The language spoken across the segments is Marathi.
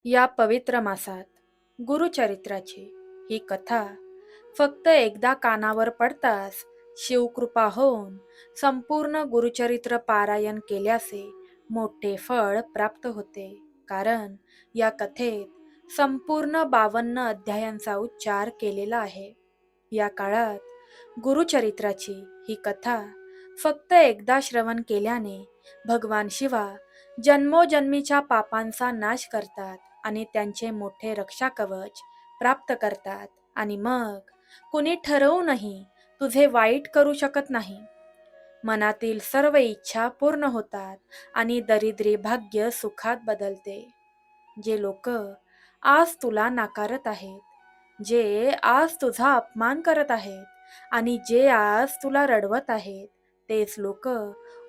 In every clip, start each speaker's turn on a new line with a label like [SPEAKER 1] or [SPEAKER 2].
[SPEAKER 1] या पवित्र मासात गुरुचरित्राची ही कथा फक्त एकदा कानावर पडताच शिवकृपा होऊन संपूर्ण गुरुचरित्र पारायण केल्याचे मोठे फळ प्राप्त होते. कारण या कथेत संपूर्ण 52 अध्यायांचा उच्चार केलेला आहे. या काळात गुरुचरित्राची ही कथा फक्त एकदा श्रवण केल्याने भगवान शिवा जन्मोजन्मीच्या पापांचा नाश करतात आणि त्यांचे मोठे रक्षा कवच प्राप्त करतात. आणि मग कुणी ठरवूनही तुझे वाईट करू शकत नाही. मनातील सर्व इच्छा पूर्ण होतात आणि दरिद्री भाग्य सुखात बदलते. जे लोक आज तुला नाकारत आहेत, जे आज तुझा अपमान करत आहेत आणि जे आज तुला रडवत आहेत, तेच लोक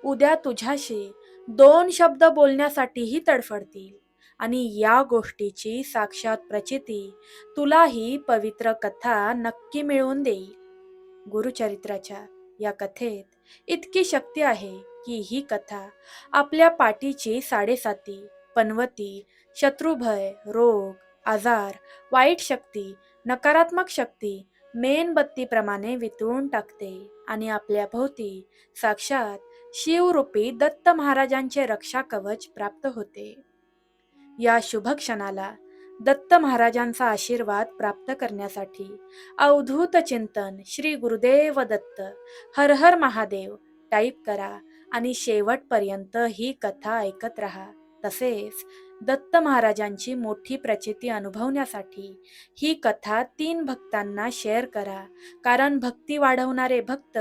[SPEAKER 1] उद्या तुझ्याशी 2 शब्द बोलण्यासाठीही तडफडतील. आणि या गोष्टीची साक्षात प्रचिती तुला ही पवित्र कथा नक्की मिळवून देईल. गुरुचरित्राच्या या कथेत इतकी शक्ती आहे की ही कथा आपल्या पाठीची साडेसाती, पनवती, शत्रुभय, रोग, आजार, वाईट शक्ती, नकारात्मक शक्ती मेणबत्तीप्रमाणे वितळून टाकते आणि आपल्या भोवती साक्षात शिवरूपी दत्त महाराजांचे रक्षा कवच प्राप्त होते. या शुभ क्षणाला दत्त महाराजांचा आशीर्वाद प्राप्त करण्यासाठी अवधूत चिंतन श्री गुरुदेव दत्त हर हर महादेव टाईप करा आणि शेवटपर्यंत ही कथा ऐकत राहा. तसेच दत्त महाराजांची मोठी प्रचिती अनुभवण्यासाठी ही कथा 3 भक्तांना शेअर करा. कारण भक्ती वाढवणारे भक्त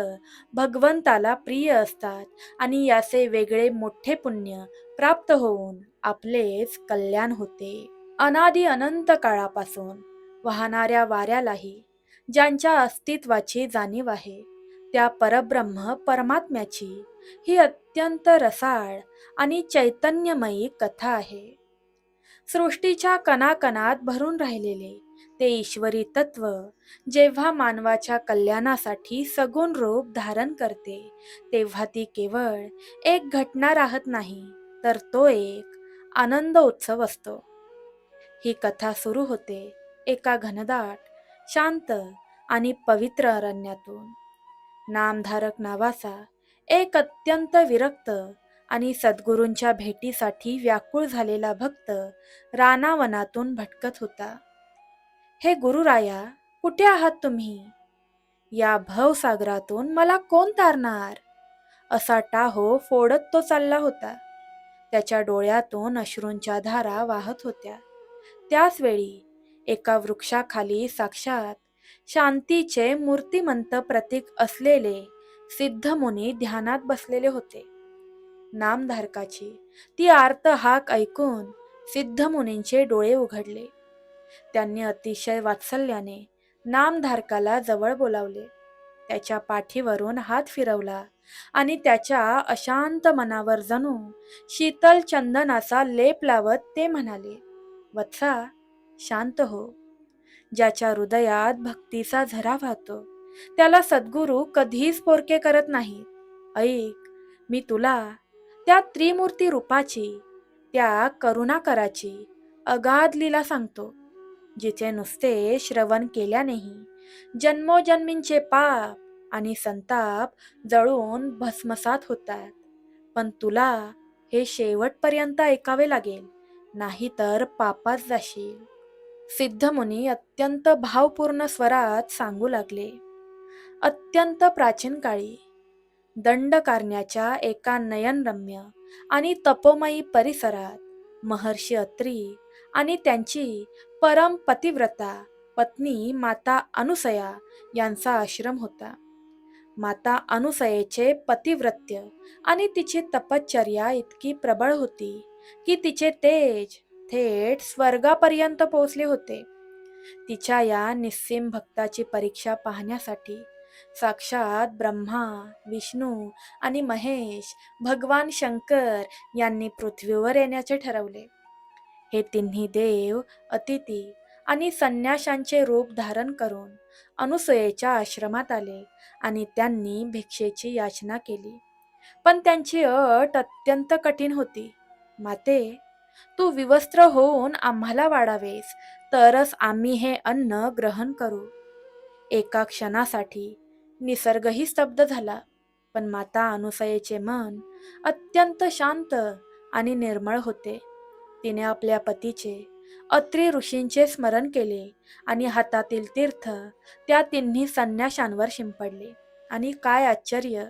[SPEAKER 1] भगवंताला प्रिय असतात आणि याचे वेगळे मोठे पुण्य प्राप्त होऊन आपलेच कल्याण होते. अनादी अनंत काळापासून वाहणाऱ्या वाऱ्यालाही ज्यांच्या अस्तित्वाची जाणीव आहे, त्या परब्रह्म परमात्म्याची ही अत्यंत रसाळ आणि चैतन्यमयी कथा आहे. सृष्टीच्या कणाकणात भरून राहिलेले ते ईश्वरी तत्व जेव्हा मानवाच्या कल्याणासाठी सगुण रूप धारण करते, तेव्हा ती केवळ एक घटना राहत नाही, तर तो एक आनंद उत्सव असतो. ही कथा सुरू होते एका घनदाट, शांत आणि पवित्र अरण्यातून. नामधारक नावाचा एक अत्यंत विरक्त आणि सद्गुरूंच्या भेटीसाठी व्याकुळ झालेला भक्त रानावनातून भटकत होता. हे गुरुराया, कुठे आहात तुम्ही? या भवसागरातून मला कोण तारणार? असा टाहो फोडत तो चालला होता. त्याच्या डोळ्यातून अश्रूंच्या धारा वाहत होत्या. त्याच वेळी एका वृक्षाखाली साक्षात शांतीचे मूर्तिमंत प्रतीक असलेले सिद्धमुनी ध्यानात बसलेले होते. नामधारकाची ती आर्त हाक ऐकून सिद्धमुनींचे डोळे उघडले. त्यांनी अतिशय वात्सल्याने नामधारकाला जवळ बोलावले. त्याच्या पाठीवरून हात फिरवला आणि त्याच्या अशांत मनावर जणू शीतल चंदनाचा लेप लावत ते म्हणाले, वत्सा, शांत हो. ज्याच्या हृदयात भक्तीचा झरा वाहतो त्याला सद्गुरू कधीच पोरके करत नाहीत. ऐक, मी तुला त्या त्रिमूर्ती रूपाची, त्या करुणाकराची अगाध लीला सांगतो, जिचे नुसते श्रवण केल्यानेही जन्मोजन्मींचे पाप आणि संताप जळून भस्मसात होतात. पण तुला हे शेवटपर्यंत ऐकावे लागेल, नाहीतर पापात जाशील. सिद्धमुनी अत्यंत भावपूर्ण स्वरात सांगू लागले. अत्यंत प्राचीन काळी दंडकारण्याच्या एका नयनरम्य आणि तपोमयी परिसरात महर्षी अत्री आणि त्यांची परम पतिव्रता पत्नी माता अनुसया यांचा आश्रम होता. माता अनुसयेचे पतिव्रत्य आणि तिची तपश्चर्या इतकी प्रबळ होती की तिचे तेज थेट स्वर्गापर्यंत पोहोचले होते. तिच्या या निस्सीम भक्ताची परीक्षा पाहण्यासाठी साक्षात ब्रह्मा, विष्णू आणि महेश भगवान शंकर यांनी पृथ्वीवर येण्याचे ठरवले. हे तिन्ही देव अतिथी आणि संन्याशांचे रूप धारण करून अनुसयेच्या आश्रमात आले आणि त्यांनी भिक्षेची याचना केली. पण त्यांची अट अत्यंत कठीण होती. माते, तू विवस्त्र होऊन आम्हाला वाढावेस, तरच आम्ही हे अन्न ग्रहण करू. एका क्षणासाठी निसर्गही स्तब्ध झाला, पण माता अनुसयेचे मन अत्यंत शांत आणि निर्मळ होते. तिने आपल्या पतीचे, अत्री ऋषींचे स्मरण केले आणि हातातील तीर्थ त्या तिन्ही संन्याशांवर शिंपडले. आणि काय आश्चर्य,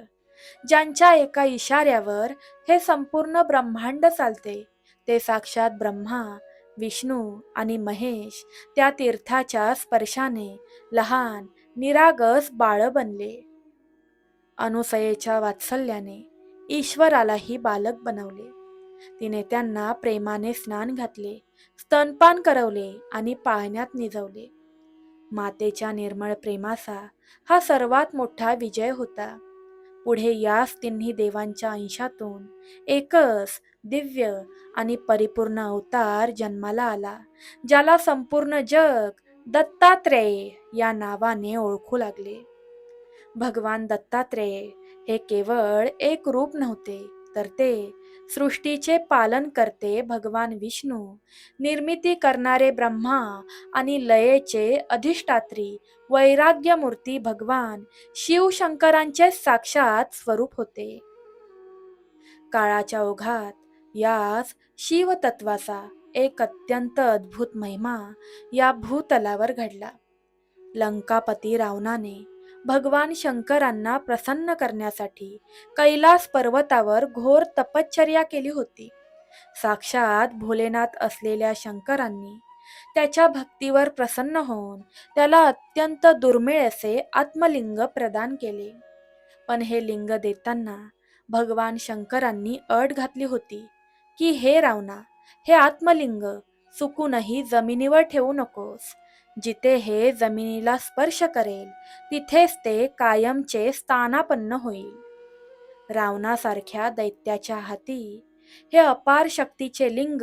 [SPEAKER 1] ज्यांच्या एका इशाऱ्यावर हे संपूर्ण ब्रह्मांड चालते, ते साक्षात ब्रह्मा, विष्णू आणि महेश त्या तीर्थाच्या स्पर्शाने लहान निरागस बाळ बनले. अनुसयेच्या वात्सल्याने ईश्वरालाही बालक बनवले. तिने त्यांना प्रेमाने स्नान घातले, स्तनपान करवले आणि पाळण्यात निजवले. मातेच्या निर्मळ प्रेमाचा हा सर्वात मोठा विजय होता. पुढे याच तिन्ही देवांच्या अंशातून एकच दिव्य आणि परिपूर्ण अवतार जन्माला आला, ज्याला संपूर्ण जग दत्तात्रेय या नावाने ओळखू लागले. भगवान दत्तात्रेय हे केवळ एक रूप नव्हते, तर ते सृष्टीचे पालन करते भगवान विष्णू, निर्मिती करणारे ब्रह्मा आणि लयेचे अधिष्ठात्री वैराग्यमूर्ती भगवान शिवशंकरांचे साक्षात स्वरूप होते. काळाच्या ओघात याच शिवतत्वाचा एक अत्यंत अद्भुत महिमा या भूतलावर घडला. लंकापती रावणाने भगवान शंकरांना प्रसन्न करण्यासाठी कैलास पर्वतावर घोर तपश्चर्या केली होती. साक्षात भोलेनाथ असलेल्या शंकरांनी त्याच्या भक्तीवर प्रसन्न होऊन त्याला अत्यंत दुर्मिळ असे आत्मलिंग प्रदान केले. पण हे लिंग देताना भगवान शंकरांनी अट घातली होती की हे रावणा, हे आत्मलिंग चुकूनही जमिनीवर ठेवू नकोस. जिथे हे जमिनीला स्पर्श करेल, तिथेच ते कायमचे स्थानापन्न होईल. रावणासारख्या दैत्याच्या हाती हे अपार शक्तीचे लिंग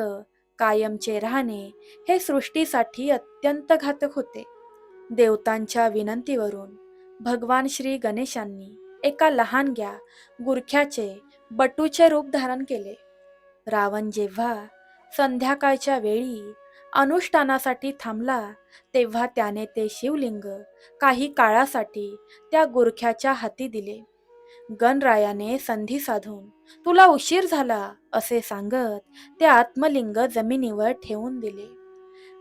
[SPEAKER 1] कायमचे राहणे हे सृष्टीसाठी अत्यंत घातक होते. देवतांच्या विनंतीवरून भगवान श्री गणेशांनी एका लहानग्या गुरख्याचे बटूचे रूप धारण केले. रावण जेव्हा संध्याकाळच्या वेळी अनुष्ठानासाठी थांबला, तेव्हा त्याने ते शिवलिंग काही काळासाठी त्या गुरख्याच्या हाती दिले. गणरायाने संधी साधून तुला उशीर झाला असे सांगत ते आत्मलिंग जमिनीवर ठेवून दिले.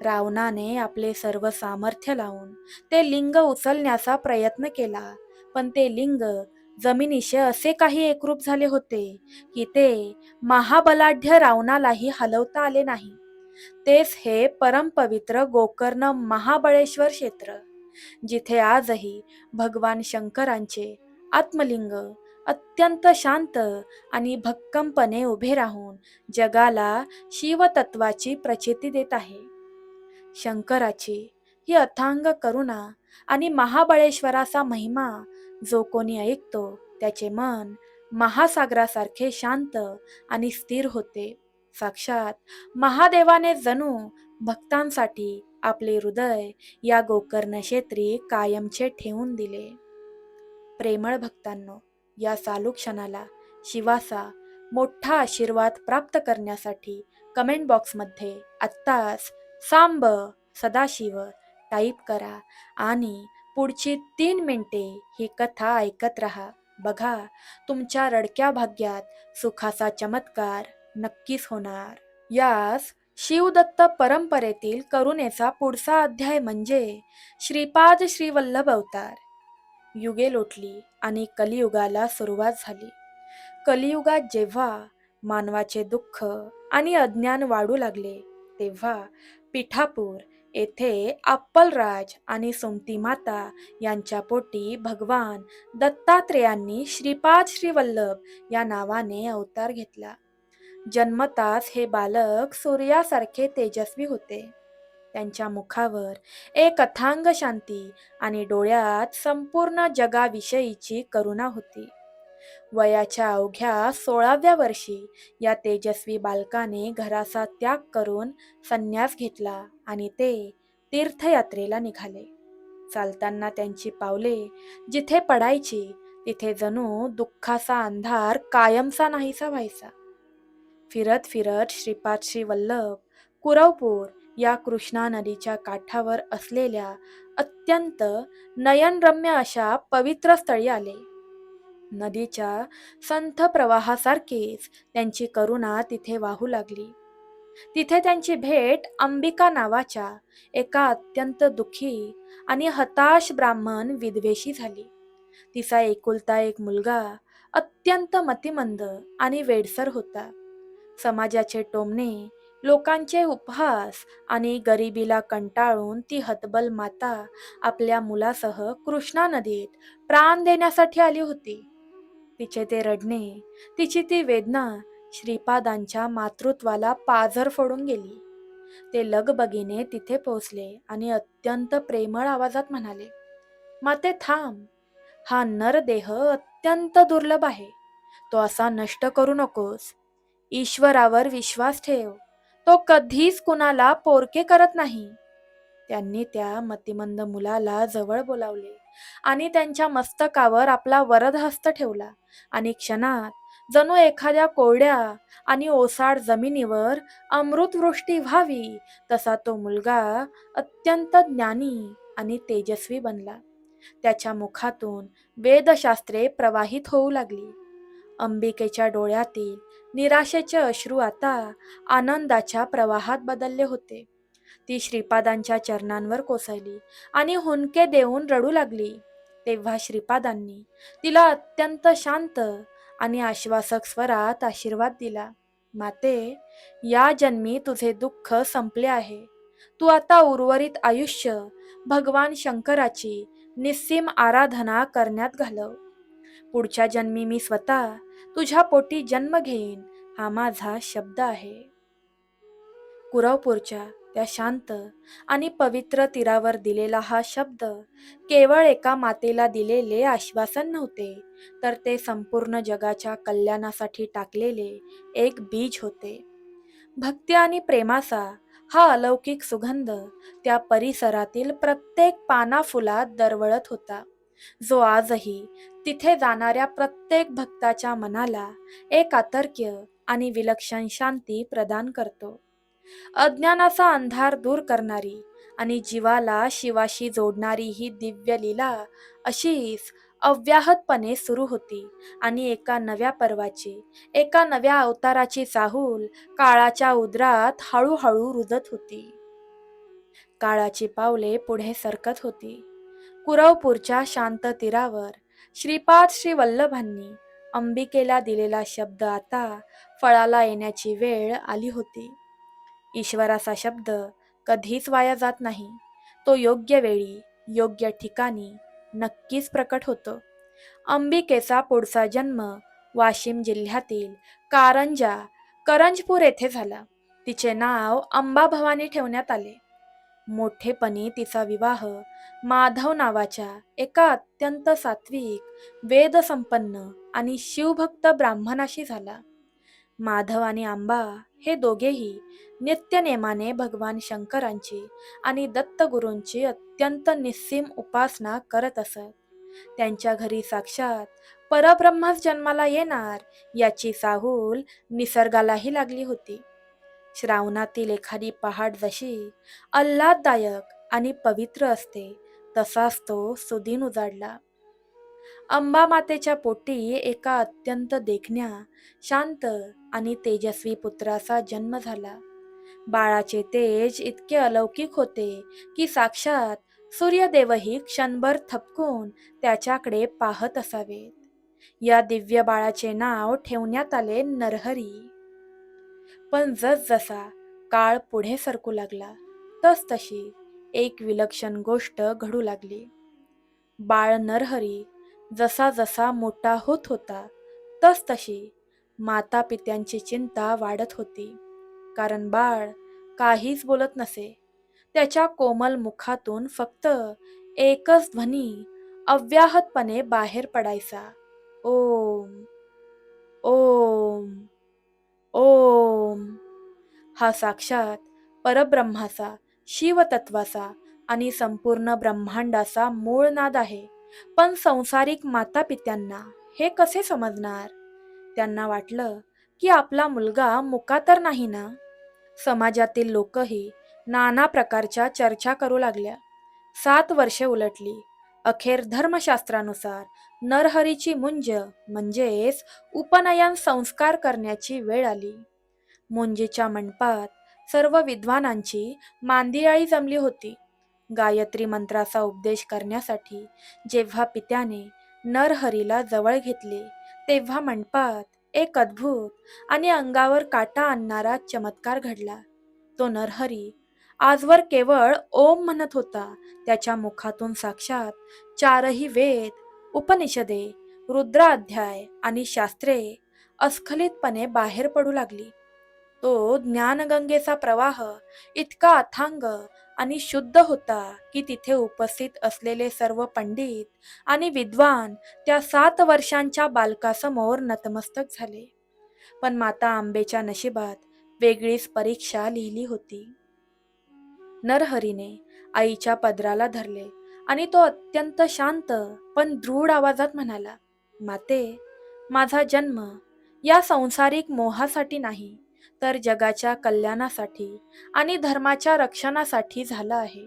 [SPEAKER 1] रावणाने आपले सर्व सामर्थ्य लावून ते लिंग उचलण्याचा प्रयत्न केला, पण ते लिंग जमिनीशी असे काही एकरूप झाले होते की ते महाबलाढ्य रावणालाही हलवता आले नाही. तेच हे परमपवित्र गोकर्ण महाबळेश्वर क्षेत्र, जिथे आजही भगवान शंकरांचे आत्मलिंग अत्यंत शांत आणि भक्कमपणे उभे राहून जगाला शिवतत्वाची प्रचिती देत आहे. शंकराची ही अथांग करुणा आणि महाबळेश्वराचा महिमा जो कोणी ऐकतो, त्याचे मन महासागरासारखे शांत आणि स्थिर होते. साक्षात महादेवाने जणू भक्तांसाठी आपले हृदय या गोकर्ण क्षेत्री कायमचे ठेवून दिले. प्रेमळ भक्तांनो, या चालू क्षणाला शिवाचा मोठा आशीर्वाद प्राप्त करण्यासाठी कमेंट बॉक्समध्ये आत्ताच सांब सदाशिव टाईप करा आणि पुढची 3 मिनिटे ही कथा ऐकत राहा. बघा, तुमच्या रडक्या भाग्यात सुखाचा चमत्कार नक्कीच होणार. यास शिवदत्त परंपरेतील करुणेचा पुढचा अध्याय म्हणजे श्रीपाद श्रीवल्लभ अवतार. युगे लोटली आणि कलियुगाला सुरुवात झाली. कलियुगात जेव्हा मानवाचे दुःख आणि अज्ञान वाढू लागले, तेव्हा पिठापूर येथे अप्पलराज आणि सुमती माता यांच्या पोटी भगवान दत्तात्रेयांनी श्रीपाद श्रीवल्लभ या नावाने अवतार घेतला. जन्मताच हे बालक सूर्यासारखे तेजस्वी होते. त्यांच्या मुखावर एक अथांग शांती आणि डोळ्यात संपूर्ण जगाविषयीची करुणा होती. वयाच्या अवघ्या 16व्या वर्षी या तेजस्वी बालकाने घराचा त्याग करून संन्यास घेतला आणि ते तीर्थयात्रेला निघाले. चालताना त्यांची पावले जिथे पडायची, तिथे जणू दुःखाचा अंधार कायमचा नाहीसा व्हायचा. फिरत फिरत श्रीपाद श्री वल्लभ कुरवपूर या कृष्णा नदीच्या काठावर असलेल्या अत्यंत नयनरम्य अशा पवित्र स्थळी आले. नदीच्या संथ प्रवाहासारखीच त्यांची करुणा तिथे वाहू लागली. तिथे त्यांची भेट अंबिका नावाच्या एका अत्यंत दुःखी आणि हताश ब्राह्मण विधवेशी झाली. तिचा एकुलता एक मुलगा अत्यंत मतिमंद आणि वेडसर होता. समाजाचे टोमणे, लोकांचे उपहास आणि गरिबीला कंटाळून ती हतबल माता आपल्या मुलासह कृष्णा नदीत प्राण देण्यासाठी आली होती. तिचे ते रडणे, तिची ती वेदना श्रीपादांच्या मातृत्वाला पाझर फोडून गेली. ते लगबगीने तिथे पोहोचले आणि अत्यंत प्रेमळ आवाजात म्हणाले, माते थांब, हा नरदेह अत्यंत दुर्लभ आहे. तो असा नष्ट करू नकोस. ईश्वरावर विश्वास ठेव. तो कधीच कुणाला पोरके करत नाही. त्यांनी त्या मतिमंद मुलाला जवळ बोलावले आणि त्यांच्या मस्तकावर आपला वरदहस्त ठेवला आणि क्षणात जणू एखाद्या कोरड्या आणि ओसाड जमिनीवर अमृतवृष्टी व्हावी तसा तो मुलगा अत्यंत ज्ञानी आणि तेजस्वी बनला. त्याच्या मुखातून वेदशास्त्रे प्रवाहित होऊ लागली. अंबिकेच्या डोळ्यातील निराशेचे अश्रू आता आनंदाच्या प्रवाहात बदलले होते. ती श्रीपादांच्या चरणांवर कोसळली आणि हुंदके देऊन रडू लागली. तेव्हा श्रीपादांनी तिला अत्यंत शांत आणि आश्वासक स्वरात आशीर्वाद दिला. माते, या जन्मी तुझे दुःख संपले आहे. तू आता उर्वरित आयुष्य भगवान शंकराची निस्सीम आराधना करण्यात घालव. पुढच्या जन्मी मी स्वतः तुझ्या पोटी जन्म घेईन, हा माझा शब्द आहे. कुरवपूरच्या त्या शांत आणि पवित्र तीरावर दिलेला हा शब्द केवळ एका मातेला दिलेले आश्वासन नव्हते, तर ते संपूर्ण जगाच्या कल्याणासाठी टाकलेले एक बीज होते. भक्ती आणि प्रेमाचा हा अलौकिक सुगंध त्या परिसरातील प्रत्येक पाना फुलात दरवळत होता, जो आजही तिथे जाणाऱ्या प्रत्येक भक्ताच्या मनाला एक अतर्क्य आणि विलक्षण शांती प्रदान करतो. अज्ञानाचा अंधार दूर करणारी आणि जीवाला शिवाशी जोडणारी ही दिव्य लीला अशीच अव्याहतपणे सुरू होती आणि एका नव्या पर्वाची, एका नव्या अवताराची चाहूल काळाच्या उदरात हळूहळू रुजत होती. काळाची पावले पुढे सरकत होती. कुरवपूरच्या शांत तीरावर श्रीपाद श्री वल्लभांनी अंबिकेला दिलेला शब्द आता फळाला येण्याची वेळ आली होती. ईश्वराचा शब्द कधीच वाया जात नाही. तो योग्य वेळी, योग्य ठिकाणी नक्कीच प्रकट होतो. अंबिकेचा पुढचा जन्म वाशिम जिल्ह्यातील कारंजा करंजपूर येथे झाला. तिचे नाव अंबा भवानी ठेवण्यात आले. मोठेपणी तिचा विवाह माधव नावाच्या एका अत्यंत सात्विक, वेदसंपन्न आणि शिवभक्त ब्राह्मणाशी झाला. माधव आणि आंबा हे दोघेही नित्यनेमाने भगवान शंकरांची आणि दत्तगुरूंची अत्यंत निस्सीम उपासना करत असत. त्यांच्या घरी साक्षात परब्रह्मच जन्माला येणार याची चाहूल निसर्गालाही लागली होती. श्रावणातील एखादी पहाट जशी आल्हाददायक आणि पवित्र असते, तसाच तो सुदीन उजाडला. अंबा मातेच्या पोटी एका अत्यंत देखण्या, शांत आणि तेजस्वी पुत्राचा जन्म झाला. बाळाचे तेज इतके अलौकिक होते की साक्षात सूर्यदेवही क्षणभर थपकून त्याच्याकडे पाहत असावेत. या दिव्य बाळाचे नाव ठेवण्यात आले नरहरी. पण जसजसा काळ पुढे सरकू लागला, तसतशी एक विलक्षण गोष्ट घडू लागली. बाळ नरहरी जसा जसा मोठा होत होता, तसतशी माता पित्यांची चिंता वाढत होती. कारण बाळ काहीच बोलत नसे. त्याच्या कोमल मुखातून फक्त एकच ध्वनी अव्याहतपणे बाहेर पडायचा, ओम ओम ओम. हा साक्षात परब्रह्माचा, शिवतत्वाचा आणि संपूर्ण ब्रह्मांडाचा मूळ नाद आहे. पण संसारिक माता पित्यांना हे कसे समजणार? त्यांना वाटलं की आपला मुलगा मुका तर नाही ना. समाजातील लोकही नाना प्रकारच्या चर्चा करू लागल्या. 7 वर्षे उलटली. अखेर धर्मशास्त्रानुसार नरहरीची मुंज म्हणजेच उपनयन संस्कार करण्याची वेळ आली. मुंजीच्या मंडपात सर्व विद्वानांची मांदियाळी जमली होती. गायत्री मंत्राचा उपदेश करण्यासाठी जेव्हा पित्याने नरहरीला जवळ घेतले, तेव्हा मंडपात एक अद्भुत आणि अंगावर काटा आणणारा चमत्कार घडला. तो नरहरी आजवर केवळ ओम म्हणत होता. त्याच्या मुखातून साक्षात 4ही वेद, उपनिषदे, रुद्राध्याय आणि शास्त्रे अस्खलितपणे बाहेर पडू लागली. तो ज्ञानगंगेचा प्रवाह इतका अथांग आणि शुद्ध होता की तिथे उपस्थित असलेले सर्व पंडित आणि विद्वान त्या 7 वर्षांच्या बालकासमोर नतमस्तक झाले. पण माता आंबेच्या नशिबात वेगळीच परीक्षा लिहिली होती. नरहरीने आईच्या पदराला धरले आणि तो अत्यंत शांत पण दृढ आवाजात म्हणाला, माते, माझा जन्म या संसारिक मोहासाठी नाही, तर जगाच्या कल्याणासाठी आणि धर्माच्या रक्षणासाठी झाला आहे.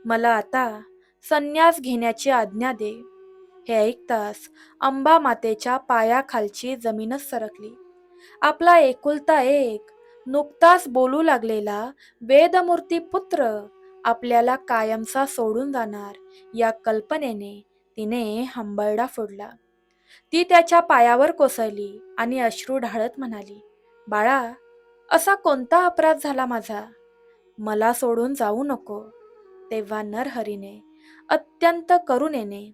[SPEAKER 1] मला आता संन्यास घेण्याची आज्ञा दे. हे ऐकताच अंबा मातेच्या पायाखालची जमीनच सरकली. आपला एकुलता एक, नुकताच बोलू लागलेला वेदमूर्ती पुत्र आपल्याला कायमचा सोडून जाणार या कल्पनेने तिने हंबरडा फोडला. ती त्याच्या पायावर कोसळली आणि अश्रू ढाळत म्हणाली, बाळा, असा कोणता अपराध झाला माझा? मला सोडून जाऊ नको. तेव्हा नरहरीने अत्यंत करुणेने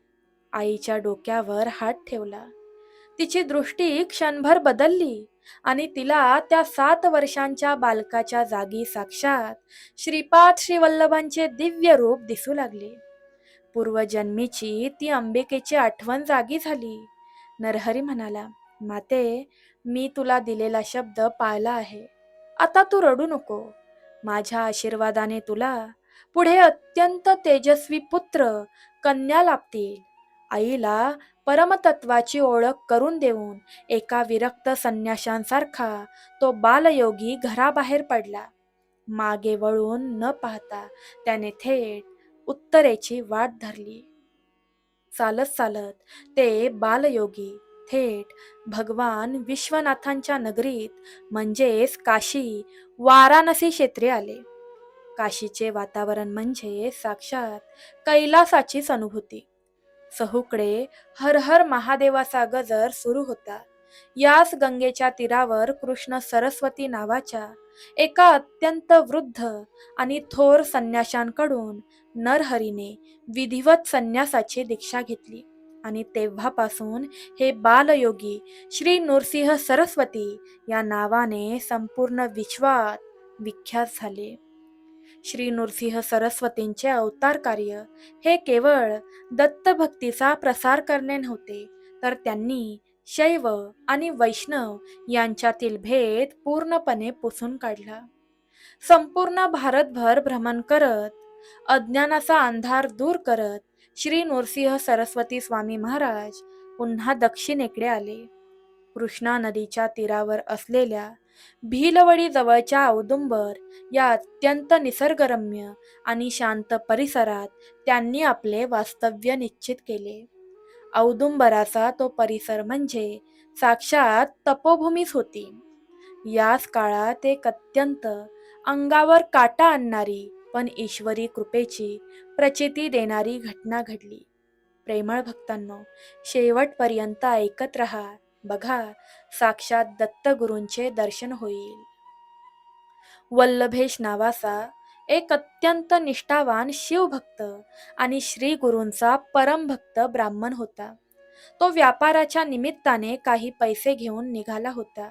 [SPEAKER 1] आईच्या डोक्यावर हात ठेवला. तिची दृष्टी क्षणभर बदलली आणि तिला त्या 7 वर्षांच्या बालकाच्या जागी साक्षात श्रीपाद श्रीवल्लभांचे दिव्य रूप दिसू लागले. पूर्वजन्मीची ती अंबिकेची आठवण जागी झाली. नरहरी म्हणाला, माते, मी तुला दिलेला शब्द पाळला आहे. आता तू रडू नको. माझ्या आशीर्वादाने तुला पुढे अत्यंत तेजस्वी पुत्र, कन्या लाभतील. आईला परमतत्वाची ओळख करून देऊन एका विरक्त संन्याशांसारखा तो बालयोगी घराबाहेर पडला. मागे वळून न पाहता त्याने थेट उत्तरेची वाट धरली. चालत चालत ते बालयोगी थेट भगवान विश्वनाथांच्या नगरीत म्हणजेच काशी, वाराणसी क्षेत्री आले. काशीचे वातावरण म्हणजे साक्षात कैलासाचीच अनुभूती. चहूकडे हर हर महादेवाचा गजर सुरू होता. याच गंगेच्या तीरावर कृष्ण सरस्वती नावाच्या एका अत्यंत वृद्ध आणि थोर संन्याशांकडून नरहरीने विधिवत संन्यासाची दीक्षा घेतली आणि तेव्हापासून हे बालयोगी श्री नृसिंह सरस्वती या नावाने संपूर्ण विश्वात विख्यात झाले. श्री नृसिंह सरस्वतींचे अवतार कार्य हे केवळ दत्तभक्तीचा प्रसार करणे नव्हते, तर त्यांनी शैव आणि वैष्णव यांच्यातील भेद पूर्णपणे पुसून काढला. संपूर्ण भारतभर भ्रमण करत, अज्ञानाचा अंधार दूर करत श्री नृसिंह सरस्वती स्वामी महाराज पुन्हा दक्षिणेकडे आले. कृष्णा नदीच्या तीरावर असलेल्या भीलवडी जवळच्या औदुंबर या अत्यंत निसर्गरम्य आणि शांत परिसरात त्यांनी आपले वास्तव्य निश्चित केले. औदुंबराचा तो परिसर म्हणजे साक्षात तपोभूमीच होती. याच काळात एक अत्यंत अंगावर काटा आणणारी पण ईश्वरी कृपेची प्रचिती देणारी घटना घडली. प्रेमळ भक्तांनो, शेवटपर्यंत ऐकत रहा. बघा, साक्षात दत्तगुरूंचे दर्शन होईल. वल्लभेश नावाचा एक अत्यंत निष्ठावान शिवभक्त आणि श्री गुरूंचा परमभक्त ब्राह्मण होता. तो व्यापाराच्या निमित्ताने काही पैसे घेऊन निघाला होता.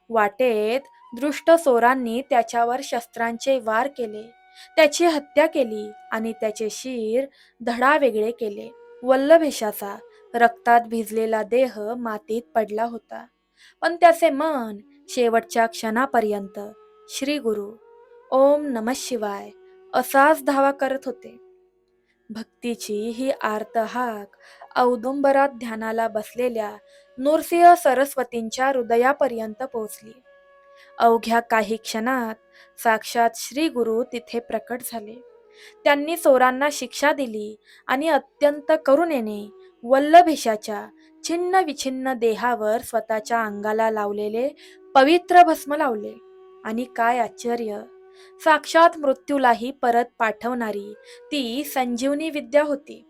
[SPEAKER 1] वाटेत दृष्ट चोरांनी त्याच्यावर शस्त्रांचे वार केले, त्याची हत्या केली आणि त्याचे शीर धडावेगळे केले. वल्लभेशाचा रक्तात भिजलेला देह मातीत पडला होता, पण त्याचे मन शेवटच्या क्षणापर्यंत श्री गुरु ओम नमः शिवाय असाच धावा करत होते. भक्तीची ही आर्त हाक औदुंबरात ध्यानाला बसलेल्या नृसिंह सरस्वतींच्या हृदयापर्यंत पोहोचली. अवघ्या काही क्षणात साक्षात श्री गुरु तिथे प्रकट झाले. त्यांनी चोरांना शिक्षा दिली आणि अत्यंत करुणेने वल्लभेशाच्या छिन्न विछिन्न देहावर स्वतःच्या अंगाला लावलेले पवित्र भस्म लावले. आणि काय आश्चर्य, साक्षात मृत्यूलाही परत पाठवणारी ती संजीवनी विद्या होती.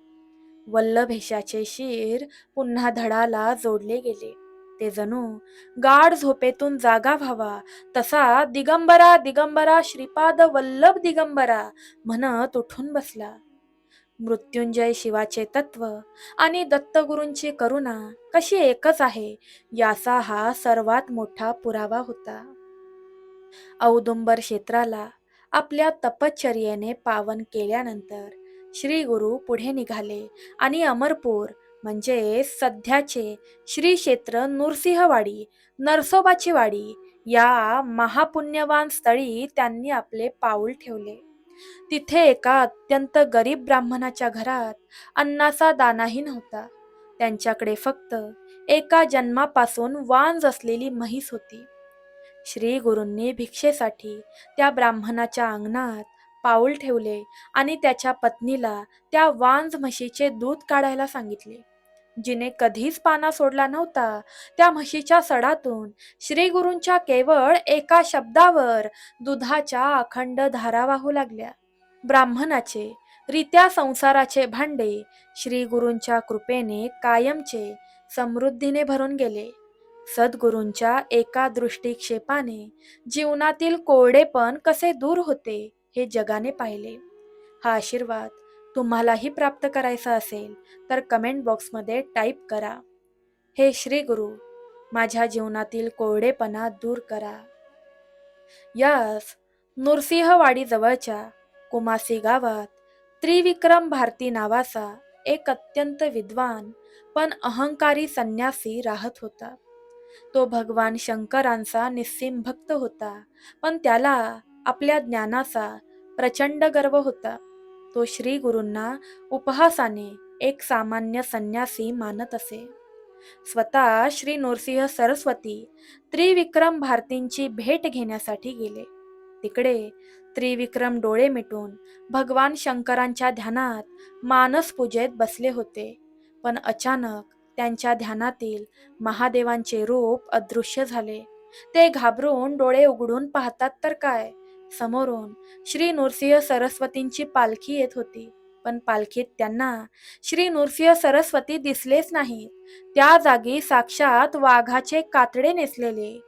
[SPEAKER 1] वल्लभेशाचे शिर पुन्हा धडाला जोडले गेले. ते जणू गाढ झोपेतून जागा व्हावा तसा दिगंबरा दिगंबरा श्रीपाद वल्लभ दिगंबरा म्हणत उठून बसला. मृत्युंजय शिवाचे तत्व आणि दत्तगुरूंची करुणा कशी एकच आहे याचा हा सर्वात मोठा पुरावा होता. औदुंबर क्षेत्राला आपल्या तपश्चर्येने पावन केल्यानंतर श्री गुरु पुढे निघाले आणि अमरपूर म्हणजे सध्याचे श्री क्षेत्र नृसिंहवाडी, नरसोबाची वाडी या महापुण्यवान स्थळी त्यांनी आपले पाऊल ठेवले. तिथे एका अत्यंत गरीब ब्राह्मणाच्या घरात अन्नाचा दानाही नव्हता. त्यांच्याकडे फक्त एका जन्मापासून वांज असलेली म्हैस होती. श्री गुरूंनी भिक्षेसाठी त्या ब्राह्मणाच्या अंगणात पाऊल ठेवले आणि त्याच्या पत्नीला त्या वांज म्हशीचे दूध काढायला सांगितले. जिने कधीच पाना सोडला नव्हता त्या म्हशीच्या सडातून श्री गुरूंच्या केवळ एका शब्दावर दुधाच्या अखंड धारा वाहू लागल्या. ब्राह्मणाचे रित्या संसाराचे भांडे श्री गुरूंच्या कृपेने कायमचे समृद्धीने भरून गेले. सद्गुरूंच्या एका दृष्टिक्षेपाने जीवनातील कोरडेपण कसे दूर होते हे जगाने पाहिले. हा आशीर्वाद तुम्हालाही प्राप्त करायचा असेल तर कमेंट बॉक्समध्ये टाईप करा, हे श्री गुरु माझ्या जीवनातील कोरडेपणा दूर करा. यास नृसिंहवाडी जवळच्या कुमासी गावात त्रिविक्रम भारती नावाचा एक अत्यंत विद्वान पण अहंकारी संन्यासी राहत होता. तो भगवान शंकरांचा निस्सीम भक्त होता, पण त्याला आपल्या ज्ञानाचा प्रचंड गर्व होता. तो श्री गुरूंना उपहासाने एक सामान्य संन्यासी मानत असे. स्वतः श्री नृसिंह सरस्वती त्रिविक्रम भारतींची भेट घेण्यासाठी गेले. तिकडे त्रिविक्रम डोळे मिटून भगवान शंकरांच्या ध्यानात मानस पूजेत बसले होते. पण अचानक त्यांच्या ध्यानातील महादेवांचे रूप अदृश्य झाले. ते घाबरून डोळे उघडून पाहतात तर काय, समोरून श्री नृसिंह सरस्वतींची पालखी येत होती. पण पालखीत त्यांना श्री नृसिंह सरस्वती दिसलेच नाहीत. त्या जागी साक्षात वाघाचे कातडे नेसलेले,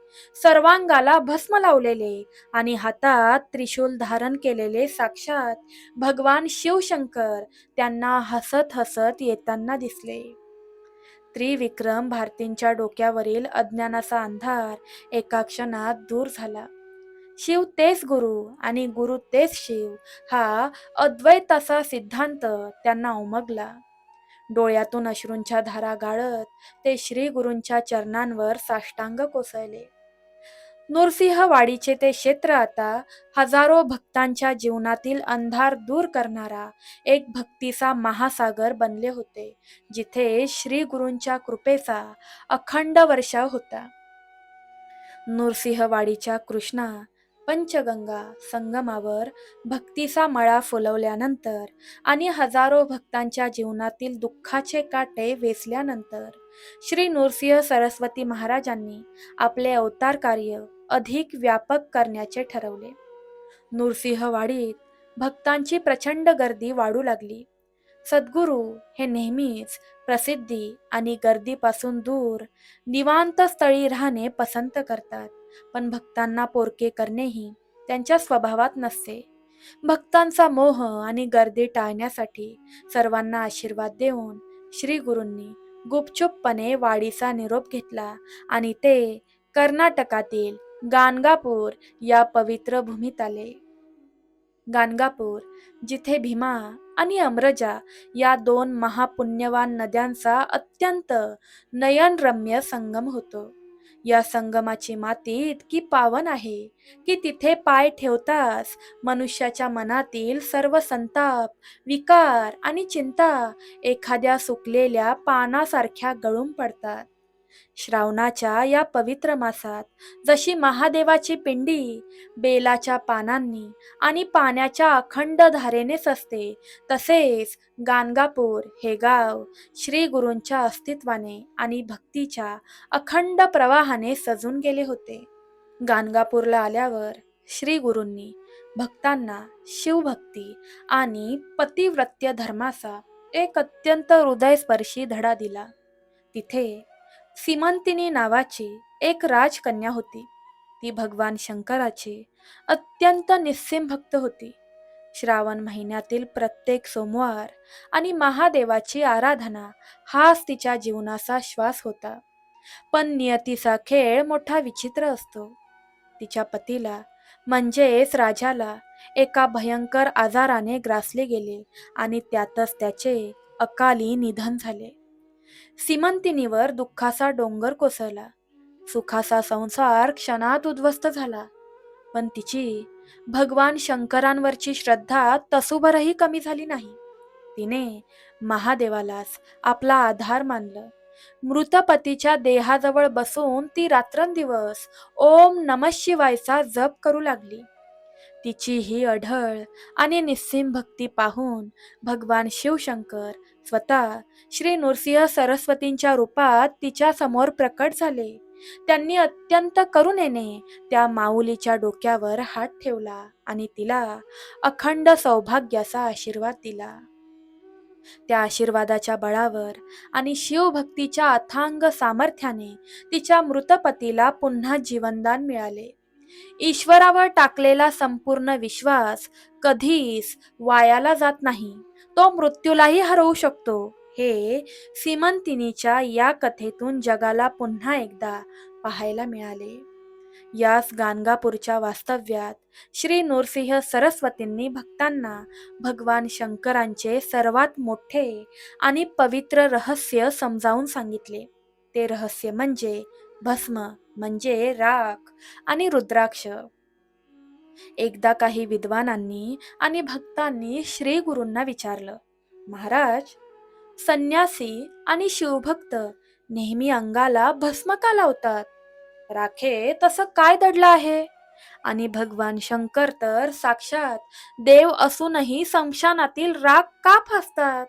[SPEAKER 1] सर्वांगाला भस्म लावलेले आणि हातात त्रिशूल धारण केलेले साक्षात भगवान शिवशंकर त्यांना हसत हसत येताना दिसले. त्रिविक्रम भारतींच्या डोक्यावरील अज्ञानाचा अंधार एका क्षणात दूर झाला. शिव तेच गुरु आणि गुरु तेच शिव हा अद्वैताचा सिद्धांत त्यांना उमगला. डोळ्यातून अश्रूंच्या धारा गाळत ते श्री गुरूंच्या चरणांवर साष्टांग कोसळले. नृसिंहवाडीचे ते क्षेत्र आता हजारो भक्तांच्या जीवनातील अंधार दूर करणारा एक भक्तीचा महासागर बनले होते, जिथे श्री गुरूंच्या कृपेचा अखंड वर्षाव होता. नृसिंहवाडीच्या कृष्णा पंचगंगा संगमावर भक्तीचा मळा फुलवल्यानंतर आणि हजारो भक्तांच्या जीवनातील दुःखाचे काटे वेचल्यानंतर श्री नृसिंह सरस्वती महाराजांनी आपले अवतार कार्य अधिक व्यापक करण्याचे ठरवले. नृसिंहवाडीत भक्तांची प्रचंड गर्दी वाढू लागली. सद्गुरू हे नेहमीच प्रसिद्धी आणि गर्दीपासून दूर निवांत स्थळी राहणे पसंत करतात, पण भक्तांना पोरके करणेही त्यांच्या स्वभावात नसते. भक्तांचा मोह आणि गर्दी टाळण्यासाठी सर्वांना आशीर्वाद देऊन श्री गुरूंनी गुपचूपपणे वाडीचा निरोप घेतला आणि ते कर्नाटकातील गाणगापूर या पवित्र भूमीत आले. गाणगापूर, जिथे भीमा आणि अमरजा या दोन महापुण्यवान नद्यांचा अत्यंत नयनरम्य संगम होतो. या संगमाची माती इतकी पावन आहे की तिथे पाय ठेवताच मनुष्याच्या मनातील सर्व संताप, विकार आणि चिंता एखाद्या सुकलेल्या पानासारख्या गळून पडतात. श्रावणाच्या या पवित्र मासात जशी महादेवाची पिंडी बेलाच्या पानांनी आणि पाण्याच्या अखंड धारेने सजते, तसेच गाणगापूर हे गाव श्री गुरूंच्या अस्तित्वाने आणि भक्तीच्या अखंड प्रवाहाने सजून गेले होते. गाणगापूरला आल्यावर श्री गुरूंनी भक्तांना शिवभक्ती आणि पतिव्रत्य धर्माचा एक अत्यंत हृदयस्पर्शी धडा दिला. तिथे सीमंतिनी नावाची एक राजकन्या होती. ती भगवान शंकराची अत्यंत निस्सीम भक्त होती. श्रावण महिन्यातील प्रत्येक सोमवार आणि महादेवाची आराधना हाच तिच्या जीवनाचा श्वास होता. पण नियतीचा खेळ मोठा विचित्र असतो. तिच्या पतीला म्हणजेच राजाला एका भयंकर आजाराने ग्रासले गेले आणि त्यातच त्याचे अकाली निधन झाले. सीमंतिनीवर दुःखाचा डोंगर कोसळला. सुखाचा संसार क्षणात उद्ध्वस्त झाला. पण तिची भगवान शंकरांवरची श्रद्धा तसूभरही कमी झाली नाही. तिने महादेवालाच आपला आधार मानलं. मृत पतीच्या देहाजवळ बसून ती रात्रंदिवस ओम नमः शिवायचा जप करू लागली. तिची ही अढळ आणि निस्सीम भक्ती पाहून भगवान शिवशंकर स्वतः श्री नृसिंह सरस्वतींच्या रूपात तिच्या समोर प्रकट झाले. त्यांनी अत्यंत करुणेने त्या माऊलीच्या डोक्यावर हात ठेवला आणि तिला अखंड सौभाग्याचा आशीर्वाद दिला. त्या आशीर्वादाच्या बळावर आणि शिवभक्तीच्या अथांग सामर्थ्याने तिच्या मृत पतीला पुन्हा जीवनदान मिळाले. ईश्वरावर टाकलेला संपूर्ण विश्वास कधीच वायाला जात नाही. तो मृत्यूलाही हरवू शकतो, हे सीमंतिनीच्या या कथेतून जगाला पुन्हा एकदा पाहायला मिळाले. याच गाणगापूरच्या वास्तव्यात श्री नृसिंह सरस्वतींनी भक्तांना भगवान शंकरांचे सर्वात मोठे आणि पवित्र रहस्य समजावून सांगितले. ते रहस्य म्हणजे भस्म, म्हणजे राख आणि रुद्राक्ष. एकदा काही विद्वानांनी आणि भक्तांनी श्री गुरूंना विचारलं, महाराज, संन्यासी आणि शिवभक्त नेहमी अंगाला भस्म का लावतात? राखे तसं काय दडलं आहे? आणि भगवान शंकर तर साक्षात देव असूनही स्मशानातील राख का फासतात?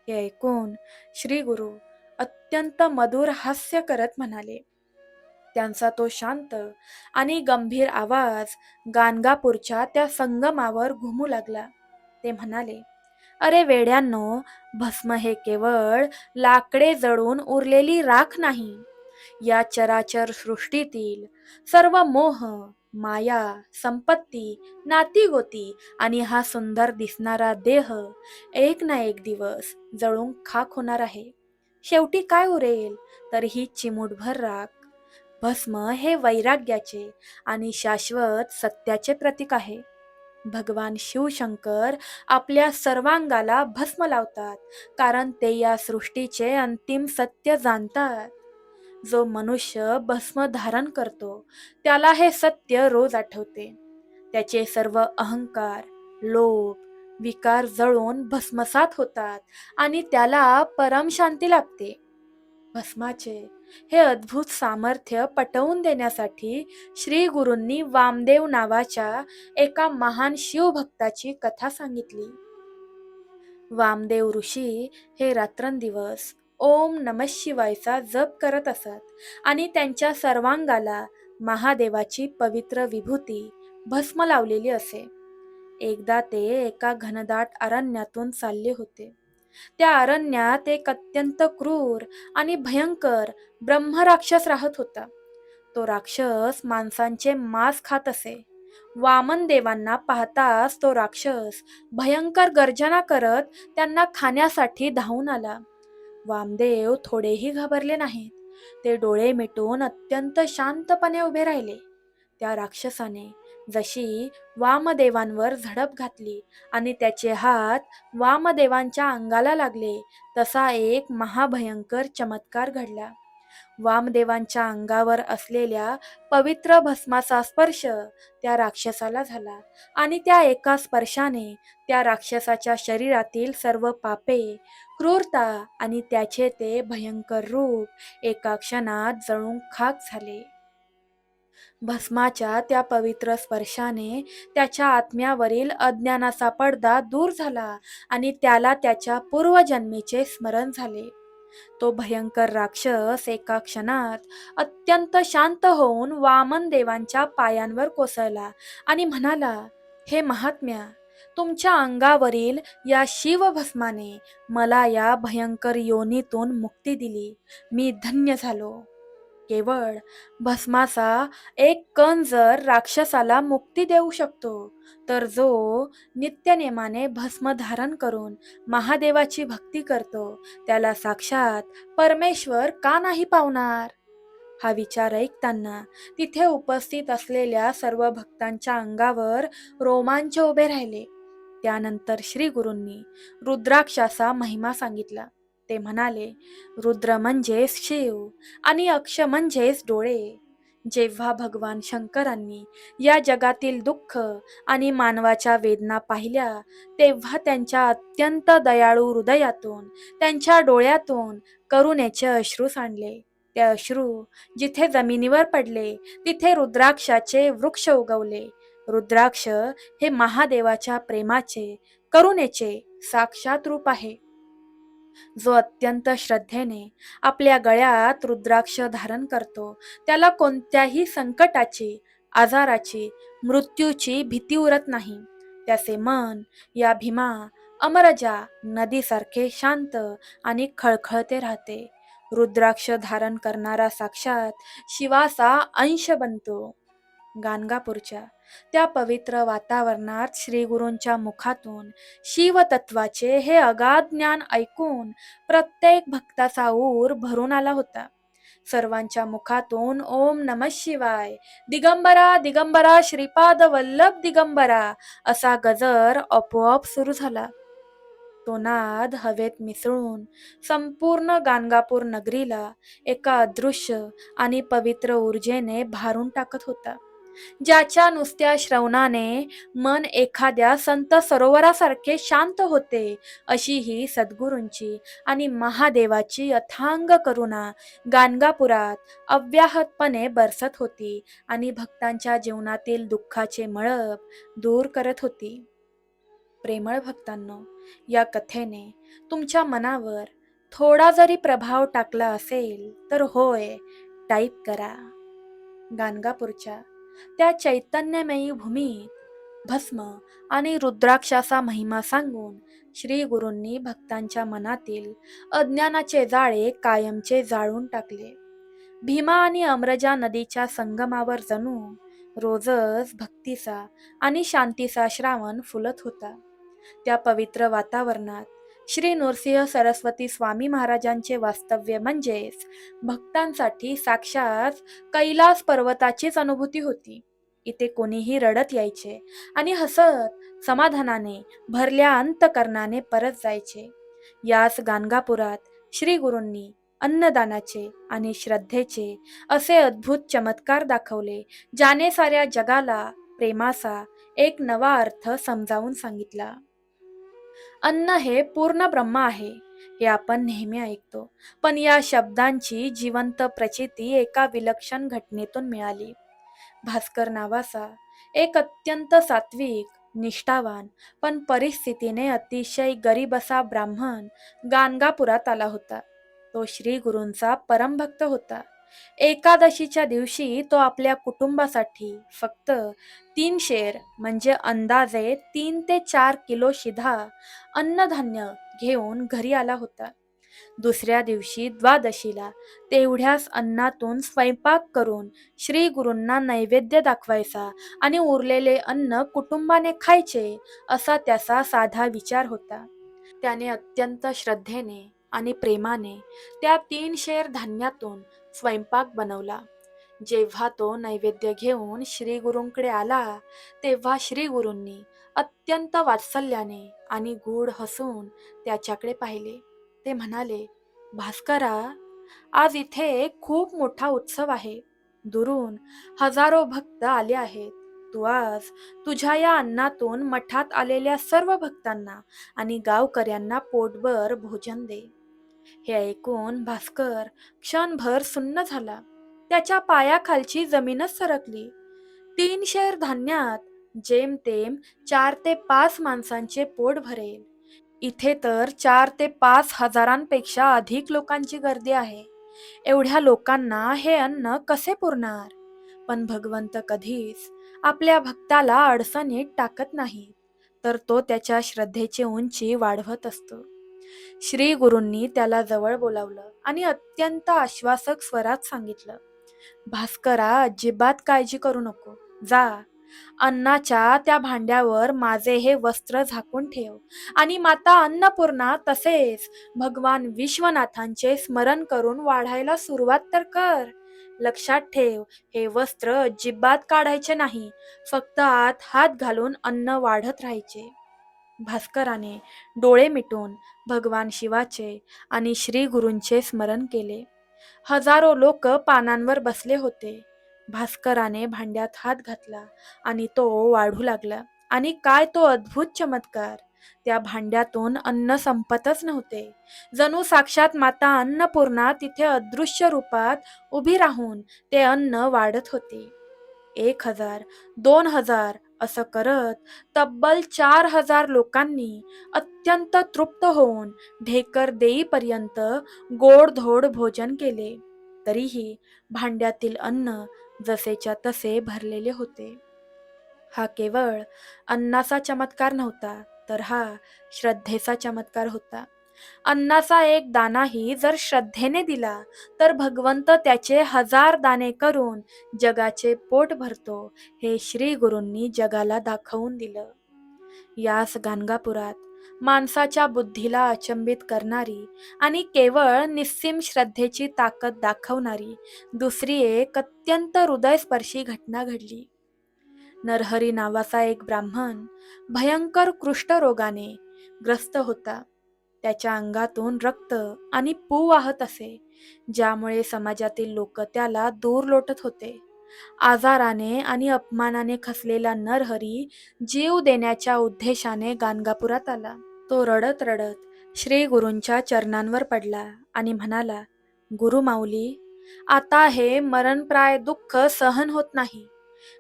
[SPEAKER 1] हे ऐकून श्री गुरु अत्यंत मधुर हास्य करत म्हणाले. त्यांचा तो शांत आणि गंभीर आवाज गाणगापूरच्या त्या संगमावर घुमू लागला. ते म्हणाले, अरे वेड्यांनो, भस्म हे केवळ लाकडे जळून उरलेली राख नाही. या चराचर सृष्टीतील सर्व मोह, माया, संपत्ती, नातीगोती आणि हा सुंदर दिसणारा देह एक ना एक दिवस जळून खाक होणार आहे. शेवटी काय उरेल तर ही चिमूटभर राख. भस्म हे वैराग्याचे आणि शाश्वत सत्याचे प्रतीक आहे. भगवान शिवशंकर आपल्या सर्वांगाला भस्म लावतात, कारण ते या सृष्टीचे अंतिम सत्य जाणतात. जो मनुष्य भस्म धारण करतो त्याला हे सत्य रोज आठवते. त्याचे सर्व अहंकार, लोभ, विकार जळून भस्मसात होतात आणि त्याला परमशांती लाभते. भस्माचे हे अद्भुत सामर्थ्य पटवून देण्यासाठी श्री गुरूंनी वामदेव नावाच्या एका महान शिवभक्ताची कथा सांगितली. वामदेव ऋषी हे रात्रंदिवस ओम नमः शिवायचा जप करत असत आणि त्यांच्या सर्वांगाला महादेवाची पवित्र विभूती भस्म लावलेली असे. एकदा ते एका घनदाट अरण्यातून चालले होते. त्या अरण्यात एक अत्यंत क्रूर आणि भयंकर ब्रह्मराक्षस राहत होता. तो राक्षस माणसांचे मांस खात असे. वामन देवांना पाहताच तो राक्षस भयंकर गर्जना करत त्यांना खाण्यासाठी धावून आला. वामदेव थोडेही घाबरले नाहीत. ते डोळे मिटून अत्यंत शांतपणे उभे राहिले. त्या राक्षसाने जशी वामदेवांवर झडप घातली आणि त्याचे हात वामदेवांच्या अंगाला लागले, तसा एक महाभयंकर चमत्कार घडला. वामदेवांच्या अंगावर असलेल्या पवित्र भस्माचा स्पर्श त्या राक्षसाला झाला आणि त्या एका स्पर्शाने त्या राक्षसाच्या शरीरातील सर्व पापे, क्रूरता आणि त्याचे ते भयंकर रूप एका क्षणात जळून खाक झाले. भस्माच्या त्या पवित्र स्पर्शाने त्याच्या आत्म्यावरील अज्ञानाचा पडदा दूर झाला आणि त्याला त्याच्या पूर्वजन्मीचे स्मरण झाले. तो भयंकर राक्षस एका क्षणात अत्यंत शांत होऊन वामन देवांच्या पायांवर कोसळला आणि म्हणाला, हे महात्म्या, तुमच्या अंगावरील या शिवभस्माने मला या भयंकर योनीतून मुक्ती दिली. मी धन्य झालो. केवळ भस्माचा एक कण जर राक्षसाला मुक्ती देऊ शकतो, तर जो नित्यनेमाने भस्म धारण करून महादेवाची भक्ती करतो, त्याला साक्षात परमेश्वर का नाही पावणार? हा विचार ऐकताना तिथे उपस्थित असलेल्या सर्व भक्तांच्या अंगावर रोमांच उभे राहिले. त्यानंतर श्री गुरूंनी रुद्राक्षाचा महिमा सांगितला. ते म्हणाले, रुद्र म्हणजेच शिव आणि अक्ष म्हणजेच डोळे. जेव्हा भगवान शंकरांनी या जगातील दुःख आणि मानवाच्या वेदना पाहिल्या, तेव्हा त्यांच्या अत्यंत दयाळू हृदयातून, त्यांच्या डोळ्यातून करुणेचे अश्रू सांडले. ते अश्रू जिथे जमिनीवर पडले, तिथे रुद्राक्षाचे वृक्ष उगवले. रुद्राक्ष हे महादेवाच्या प्रेमाचे, करुणेचे साक्षात रूप आहे. जो अत्यंत श्रद्धेने आपल्या गळ्यात रुद्राक्ष धारण करतो, त्याला कोणत्याही संकटाची, आजाराची, मृत्यूची भीती उरत नाही. त्याचे मन या भीमा अमरजा नदीसारखे शांत आणि खळखळते राहते. रुद्राक्ष धारण करणारा साक्षात शिवाचा अंश बनतो. गाणगापूरच्या त्या पवित्र वातावरणात श्रीगुरूंच्या मुखातून शिवतत्वाचे हे अगाध ज्ञान ऐकून प्रत्येक भक्ताचा ऊर भरून आला होता. सर्वांच्या मुखातून ओम नमः शिवाय, दिगंबरा दिगंबरा श्रीपाद वल्लभ दिगंबरा असा गजर आपोआप सुरू झाला. तो नाद हवेत मिसळून संपूर्ण गाणगापूर नगरीला एका अदृश्य आणि पवित्र ऊर्जेने भारून टाकत होता, ज्याच्या नुसत्या श्रवणाने मन एखाद्या संत सरोवरासारखे शांत होते. अशी ही सद्गुरूंची आणि महादेवाची अथांग करुणा गाणगापुरात अव्याहतपणे बरसत होती आणि भक्तांच्या जीवनातील दुःखाचे मळब दूर करत होती. प्रेमळ भक्तांनो, या कथेने तुमच्या मनावर थोडा जरी प्रभाव टाकला असेल तर होय टाईप करा. गाणगापूरच्या त्या चैतन्यमयी भूमीत भस्म आणि रुद्राक्षाचा महिमा सांगून श्री गुरूंनी भक्तांच्या मनातील अज्ञानाचे जाळे कायमचे जाळून टाकले. भीमा आणि अमरजा नदीच्या संगमावर जणू रोजच भक्तीचा आणि शांतीचा श्रावण फुलत होता. त्या पवित्र वातावरणात श्री नृसिंह सरस्वती स्वामी महाराजांचे वास्तव्य म्हणजेच भक्तांसाठी साक्षात कैलास पर्वताचीच अनुभूती होती. इथे कोणीही रडत यायचे आणि हसत समाधानाने भरल्या अंतकरणाने परत जायचे. याच गाणगापुरात श्री गुरूंनी अन्नदानाचे आणि श्रद्धेचे असे अद्भुत चमत्कार दाखवले, ज्याने साऱ्या जगाला प्रेमाचा एक नवा अर्थ समजावून सांगितला. अन्न हे पूर्ण ब्रह्म आहे हे आपण नेहमी ऐकतो, पण या शब्दांची जिवंत प्रचिती एका विलक्षण घटनेतून मिळाली. भास्कर नावाचा एक अत्यंत सात्विक, निष्ठावान पण परिस्थितीने अतिशय गरीब असा ब्राह्मण गाणगापुरात आला होता. तो श्री गुरूंचा परमभक्त होता. एकादशीच्या दिवशी तो आपल्या कुटुंबासाठी फक्त 3 शेर म्हणजे अंदाजे 3 ते 4 किलो शिधा अन्नधान्य घेऊन घरी आला होता. दुसऱ्या दिवशी द्वादशीला तेवढ्याच अन्नातून स्वयंपाक करून श्री गुरूंना नैवेद्य दाखवायचा आणि उरलेले अन्न कुटुंबाने खायचे असा त्याचा साधा विचार होता. त्याने अत्यंत श्रद्धेने आणि प्रेमाने त्या 3 शेर धान्यातून स्वयंपाक बनवला. जेव्हा तो नैवेद्य घेऊन श्री गुरूंकडे आला, तेव्हा श्री गुरूंनी अत्यंत वात्सल्याने आणि गूढ हसून त्याच्याकडे पाहिले. ते म्हणाले, भास्करा, आज इथे खूप मोठा उत्सव आहे. दुरून हजारो भक्त आले आहेत. तू आज तुझ्या या अन्नातून मठात आलेल्या सर्व भक्तांना आणि गावकऱ्यांना पोटभर भोजन दे. हे ऐकून भास्कर क्षणभर सुन्न झाला. त्याच्या पायाखालची जमीनच सरकली. 3 शेर धान्यात जेमतेम 4 ते 5 माणसांचे पोट भरेल. इथे तर 4 ते 5 हजारांपेक्षा अधिक लोकांची गर्दी आहे. एवढ्या लोकांना हे अन्न कसे पुरणार? पण भगवंत कधीच आपल्या भक्ताला अडचणीत टाकत नाही, तर तो त्याच्या श्रद्धेची उंची वाढवत असतो. श्री गुरूंनी त्याला जवळ बोलावलं आणि अत्यंत आश्वासक स्वरात सांगितलं, भास्करा, अजिबात काळजी करू नको. जा, अन्नाच्या त्या भांड्यावर माझे हे वस्त्र झाकून ठेव आणि माता अन्नपूर्णा तसेच भगवान विश्वनाथांचे स्मरण करून वाढायला सुरुवात तर कर. लक्षात ठेव, हे वस्त्र अजिबात काढायचे नाही, फक्त आत हात घालून अन्न वाढत राहायचे. भास्कराने डोळे मिटून भगवान शिवाचे आणि श्री गुरूंचे स्मरण केले. हजारो लोक पानांवर बसले होते. भास्कराने भांड्यात हात घातला आणि तो वाढू लागला. आणि काय तो अद्भुत चमत्कार! त्या भांड्यातून अन्न संपतच नव्हते. जणू साक्षात माता अन्नपूर्णा तिथे अदृश्य रूपात उभी राहून ते अन्न वाढत होते. 1,000, 2,000 असं करत तब्बल 4,000 लोकांनी अत्यंत तृप्त होऊन ढेकर देईपर्यंत गोडधोड भोजन केले. तरीही भांड्यातील अन्न जसेच्या तसे भरलेले होते. हा केवळ अन्नाचा चमत्कार नव्हता, तर हा श्रद्धेचा चमत्कार होता. अन्नाचा एक दानाही जर श्रद्धेने दिला तर भगवंत त्याचे 1000 दाने करून जगाचे पोट भरतो, हे श्री गुरूंनी जगाला दाखवून दिलं. यास गाणगापुरात माणसाच्या बुद्धीला अचंबित करणारी आणि केवळ निस्सीम श्रद्धेची ताकद दाखवणारी दुसरी एक अत्यंत हृदयस्पर्शी घटना घडली. नरहरी नावाचा एक ब्राह्मण भयंकर कुष्ठरोगाने ग्रस्त होता. त्याच्या अंगातून रक्त आणि पू वाहत असे, ज्यामुळे समाजातील लोक त्याला दूर लोटत होते. आजाराने आणि अपमानाने खसलेला नरहरी जीव देण्याच्या उद्देशाने गाणगापुरात आला. तो रडत रडत श्री गुरूंच्या चरणांवर पडला आणि म्हणाला, गुरु माऊली, आता हे मरणप्राय दुःख सहन होत नाही.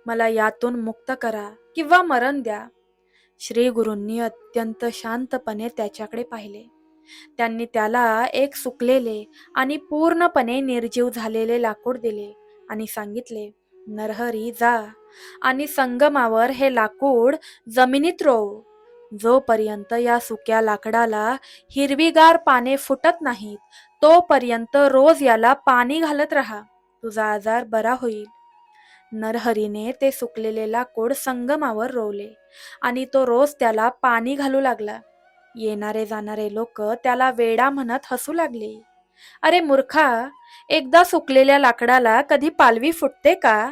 [SPEAKER 1] मला यातून मुक्त करा किंवा मरण द्या. श्री गुरूंनी अत्यंत शांतपणे त्याच्याकडे पाहिले. त्यांनी त्याला एक सुकलेले आणि पूर्णपणे निर्जीव झालेले लाकूड दिले आणि सांगितले, नरहरी, जा आणि संगमावर हे लाकूड जमिनीत रोव. जोपर्यंत या सुक्या लाकडाला हिरवीगार पाने फुटत नाहीत, तोपर्यंत रोज याला पाणी घालत राहा. तुझा आजार बरा होईल. नरहरीने ते सुकलेले लाकूड संगमावर रोवले आणि तो रोज त्याला पाणी घालू लागला. येणारे जाणारे लोक त्याला वेडा म्हणत हसू लागले. अरे मूर्खा, एकदा सुकलेल्या लाकडाला कधी पालवी फुटते का?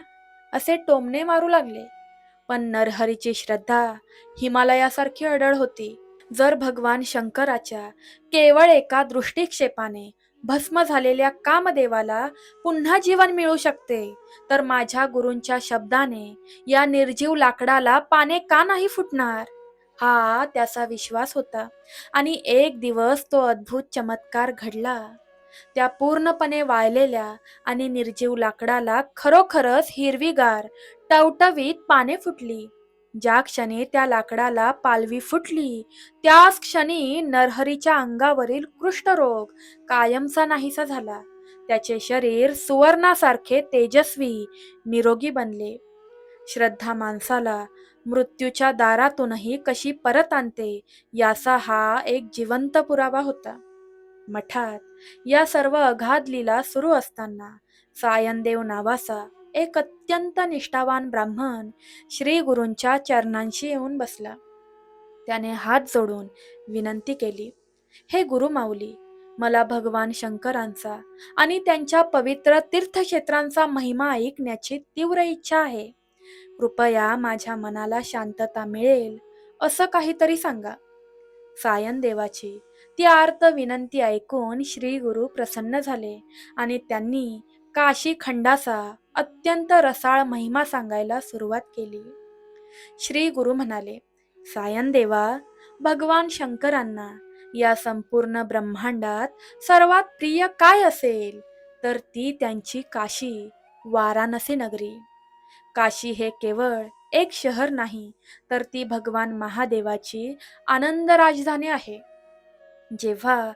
[SPEAKER 1] असे टोमणे मारू लागले. पण नरहरीची श्रद्धा हिमालयासारखी अढळ होती. जर भगवान शंकराच्या केवळ एका दृष्टिक्षेपाने भस्म झालेल्या कामदेवाला पुन्हा जीवन मिळू शकते, तर माझ्या गुरूंच्या शब्दाने या निर्जीव लाकडाला पाने का नाही फुटणार? हा त्याचा विश्वास होता. आणि एक दिवस तो अद्भुत चमत्कार घडला. त्या पूर्णपणे वाळलेल्या आणि निर्जीव लाकडाला खरोखरच हिरवीगार टवटवीत पाने फुटली. ज्या क्षणी त्या लाकडाला पालवी फुटली, त्याच क्षणी नरहरीच्या अंगावरील कुष्ठरोग कायमचा नाहीसा झाला. त्याचे शरीर सुवर्णासारखे तेजस्वी, निरोगी बनले. श्रद्धा माणसाला मृत्यूच्या दारातूनही कशी परत आणते, याचा हा एक जिवंत पुरावा होता. मठात या सर्व अगाध लीला सुरू असताना सायनदेव नावाचा एक अत्यंत निष्ठावान ब्राह्मण श्री गुरूंच्या चरणांशी येऊन बसला. त्याने हात जोडून विनंती केली, हे गुरु माऊली, मला भगवान शंकरांचा आणि त्यांच्या पवित्र तीर्थक्षेत्रांचा महिमा ऐकण्याची तीव्र इच्छा आहे. कृपया माझ्या मनाला शांतता मिळेल असं काहीतरी सांगा. सायन देवाची ती आर्त विनंती ऐकून श्री गुरु प्रसन्न झाले आणि त्यांनी काशी खंडाचा अत्यंत रसाळ महिमा सांगायला सुरुवात केली. श्री गुरु म्हणाले, सायन देवा, भगवान शंकरांना या संपूर्ण ब्रह्मांडात सर्वात प्रिय काय असेल, तर ती त्यांची काशी, वाराणसी नगरी. काशी हे केवळ एक शहर नाही, तर ती भगवान महादेवाची आनंद राजधानी आहे. जेव्हा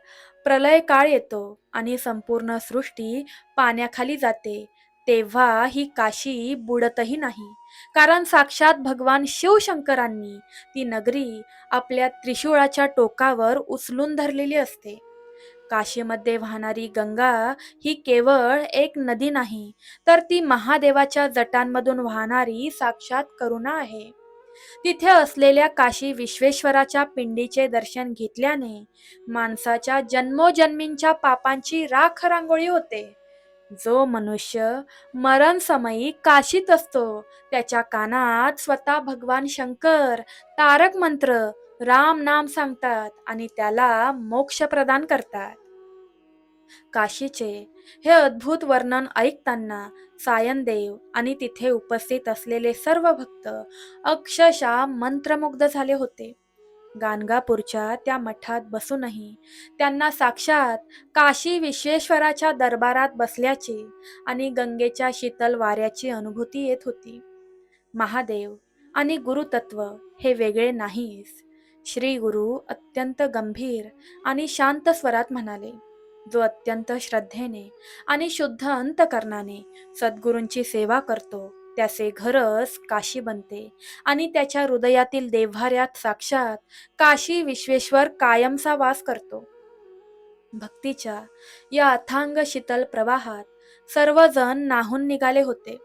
[SPEAKER 1] प्रलय काळ येतो आणि संपूर्ण सृष्टी पाण्याखाली जाते, तेव्हा ही काशी बुडतही नाही, कारण साक्षात भगवान शिवशंकरांनी ती नगरी आपल्या त्रिशूळाच्या टोकावर उचलून धरलेली असते. काशीमध्ये वाहणारी गंगा ही केवळ एक नदी नाही, तर ती महादेवाच्या जटांमधून वाहणारी साक्षात करुणा आहे. तिथे असलेल्या काशी विश्वेश्वराच्या पिंडीचे दर्शन घेतल्याने माणसाच्या जन्मोजन्मींच्या पापांची राख रांगोळी होते. जो मनुष्य मरण समयी काशीत असतो, त्याच्या कानात स्वतः भगवान शंकर तारक मंत्र राम नाम सांगतात आणि त्याला मोक्ष प्रदान करतात. काशीचे हे अद्भुत वर्णन ऐकताना सायनदेव आणि तिथे उपस्थित असलेले सर्व भक्त अक्षरशः मंत्रमुग्ध झाले होते. गाणगापूरच्या त्या मठात बसूनही त्यांना साक्षात काशी विश्वेश्वराच्या दरबारात बसल्याची आणि गंगेच्या शीतल वाऱ्याची अनुभूती येत होती. महादेव आणि गुरुतत्व हे वेगळे नाहीच. श्री गुरु अत्यंत गंभीर आणि शांत स्वरात म्हणाले, जो अत्यंत श्रद्धेने आणि शुद्ध अंतकरणाने सद्गुरूंची सेवा करतो, त्याचे घरच काशी बनते आणि त्याच्या हृदयातील देव्हाऱ्यात साक्षात काशी विश्वेश्वर कायमचा वास करतो. भक्तीच्या या अथांग शीतल प्रवाहात सर्वजण नाहून निघाले होते.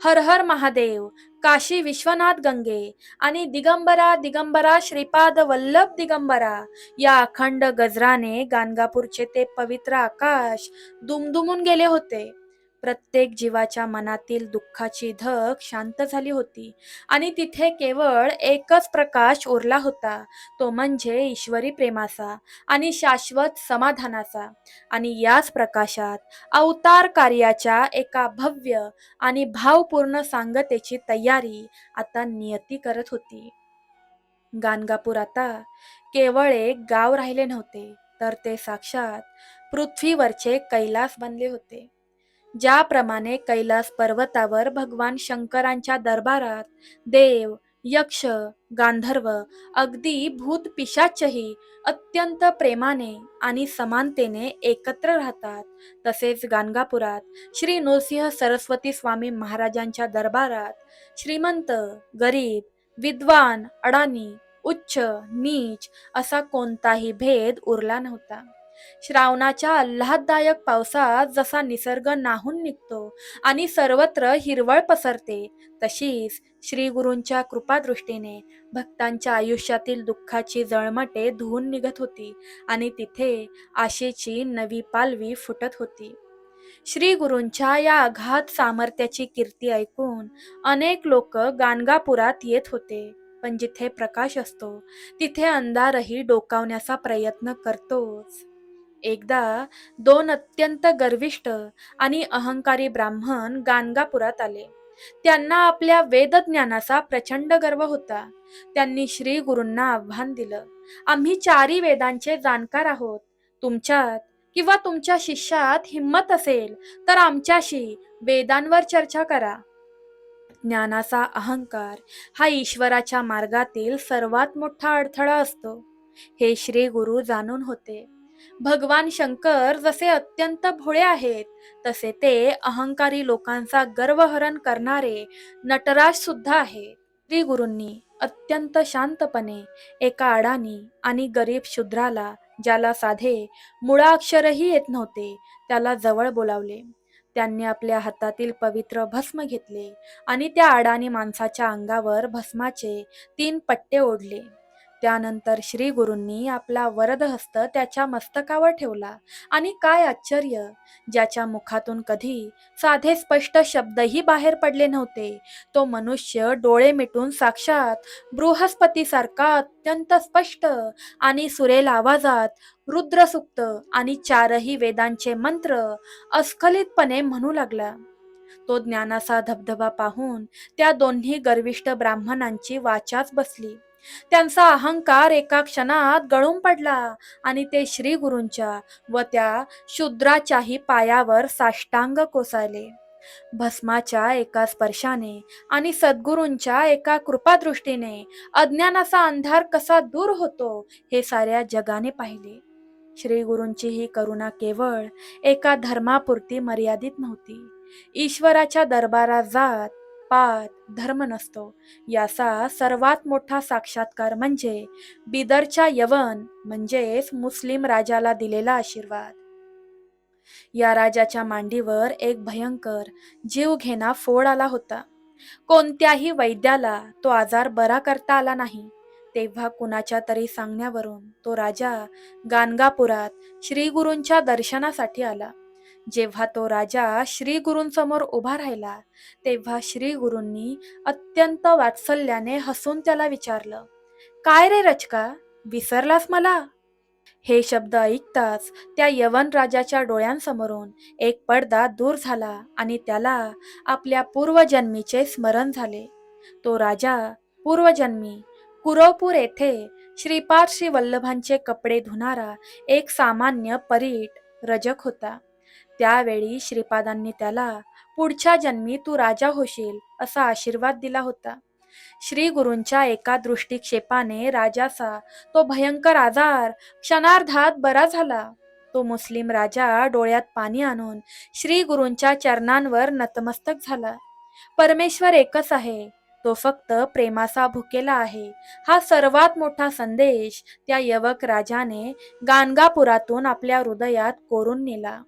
[SPEAKER 1] हर हर महादेव, काशी विश्वनाथ गंगे आणि दिगंबरा दिगंबरा श्रीपाद वल्लभ दिगंबरा या अखंड गजराने गाणगापूरचे ते पवित्र आकाश दुमदुमून गेले होते. प्रत्येक जीवाच्या मनातील दुःखाची धग शांत झाली होती आणि तिथे केवळ एकच प्रकाश उरला होता, तो म्हणजे ईश्वरी प्रेमाचा आणि शाश्वत समाधानाचा. आणि याच प्रकाशात अवतार कार्याच्या एका भव्य आणि भावपूर्ण सांगतेची तयारी आता नियती करत होती. गाणगापूर आता केवळ एक गाव राहिले नव्हते, तर ते साक्षात पृथ्वीवरचे कैलास बनले होते. ज्याप्रमाणे कैलास पर्वतावर भगवान शंकरांच्या दरबारात देव, यक्ष, गांधर्व, अगदी भूत पिशाचही अत्यंत प्रेमाने आणि समानतेने एकत्र राहतात, तसेच गाणगापुरात श्री नृसिंह सरस्वती स्वामी महाराजांच्या दरबारात श्रीमंत, गरीब, विद्वान, अडाणी, उच्च, नीच असा कोणताही भेद उरला नव्हता. श्रावणाच्या आल्हाददायक पावसात जसा निसर्ग नाहून निघतो आणि सर्वत्र हिरवळ पसरते, तशीच श्री गुरूंच्या कृपादृष्टीने भक्तांच्या आयुष्यातील दुःखाची जळमटे धुवून निघत होती आणि तिथे आशेची नवी पालवी फुटत होती. श्री गुरूंच्या या अगाध सामर्थ्याची कीर्ती ऐकून अनेक लोक गाणगापुरात येत होते. पण जिथे प्रकाश असतो, तिथे अंधारही डोकावण्याचा प्रयत्न करतोच. एकदा दोन अत्यंत गर्विष्ठ आणि अहंकारी ब्राह्मण गाणगापुरात आले. त्यांना आपल्या वेदज्ञानाचा प्रचंड गर्व होता. त्यांनी श्री गुरूंना आव्हान दिलं, आम्ही चारी वेदांचे जाणकार आहोत. तुमच्यात किंवा तुमच्या शिष्यात हिम्मत असेल तर आमच्याशी वेदांवर चर्चा करा. ज्ञानाचा अहंकार हा ईश्वराच्या मार्गातील सर्वात मोठा अडथळा असतो, हे श्री गुरु जाणून होते. भगवान शंकर जसे अत्यंत भोळे आहेत, तसे ते अहंकारी लोकांचा गर्वहरण करणारे नटराज सुद्धा आहेत. श्री गुरूंनी अत्यंत शांतपणे एका अडाणी आणि गरीब शूद्राला, ज्याला साधे मुळाक्षरही येत नव्हते, त्याला जवळ बोलावले. त्यांनी आपल्या हातातील पवित्र भस्म घेतले आणि त्या अडाणी माणसाच्या अंगावर भस्माचे 3 पट्टे ओढले. त्यानंतर श्री गुरूंनी आपला वरदहस्त त्याच्या मस्तकावर ठेवला आणि काय आश्चर्य, ज्याच्या मुखातून कधी साधे स्पष्ट शब्दही बाहेर पडले नव्हते, तो मनुष्य डोळे मिटून साक्षात बृहस्पतीसारखा अत्यंत स्पष्ट आणि सुरेल आवाजात रुद्रसूक्त आणि चारही वेदांचे मंत्र अस्खलितपणे म्हणू लागला. तो ज्ञानाचा धबधबा पाहून त्या दोन्ही गर्विष्ठ ब्राह्मणांची वाचाच बसली. त्यांचा अहंकार एका क्षणात गळून पडला आणि ते श्री गुरूंच्या व त्या शूद्राच्याही पायावर साष्टांग कोसळले. भस्माच्या एका स्पर्शाने आणि सद्गुरूंच्या एका कृपादृष्टीने अज्ञानाचा अंधार कसा दूर होतो हे साऱ्या जगाने पाहिले. श्री गुरूंची ही करुणा केवळ एका धर्मापुरती मर्यादित नव्हती. ईश्वराच्या दरबारात जात पात धर्म नसतो याचा सर्वात मोठा साक्षात्कार म्हणजे बिदरच्या यवन म्हणजेच मुस्लिम राजाला दिलेला आशीर्वाद. या राजाच्या मांडीवर एक भयंकर जीवघेणा फोड आला होता. कोणत्याही वैद्याला तो आजार बरा करता आला नाही. तेव्हा कुणाच्या तरी सांगण्यावरून तो राजा गाणगापुरात श्री गुरूंच्या दर्शनासाठी आला. जेव्हा तो राजा श्री गुरूंसमोर उभा राहिला तेव्हा श्री गुरूंनी अत्यंत वात्सल्याने हसून त्याला विचारलं, काय रे रचका, विसरलास मला? हे शब्द ऐकताच त्या यवन राजाच्या डोळ्यांसमोरून एक पडदा दूर झाला आणि त्याला आपल्या पूर्वजन्मीचे स्मरण झाले. तो राजा पूर्वजन्मी कुरवपूर येथे श्रीपाद श्री वल्लभांचे कपडे धुणारा एक सामान्य परीट रजक होता. त्यावेळी श्रीपादांनी त्याला पुढच्या जन्मी तू राजा होशील असा आशीर्वाद दिला होता. श्री गुरूंच्या एका दृष्टिक्षेपाने राजाचा तो भयंकर आजार क्षणार्धात बरा झाला. तो मुस्लिम राजा डोळ्यात पाणी आणून श्री गुरूंच्या चरणांवर नतमस्तक झाला. परमेश्वर एकच आहे, तो फक्त प्रेमाचा भुकेला आहे, हा सर्वात मोठा संदेश त्या यवक राजाने गाणगापुरातून आपल्या हृदयात कोरून नेला.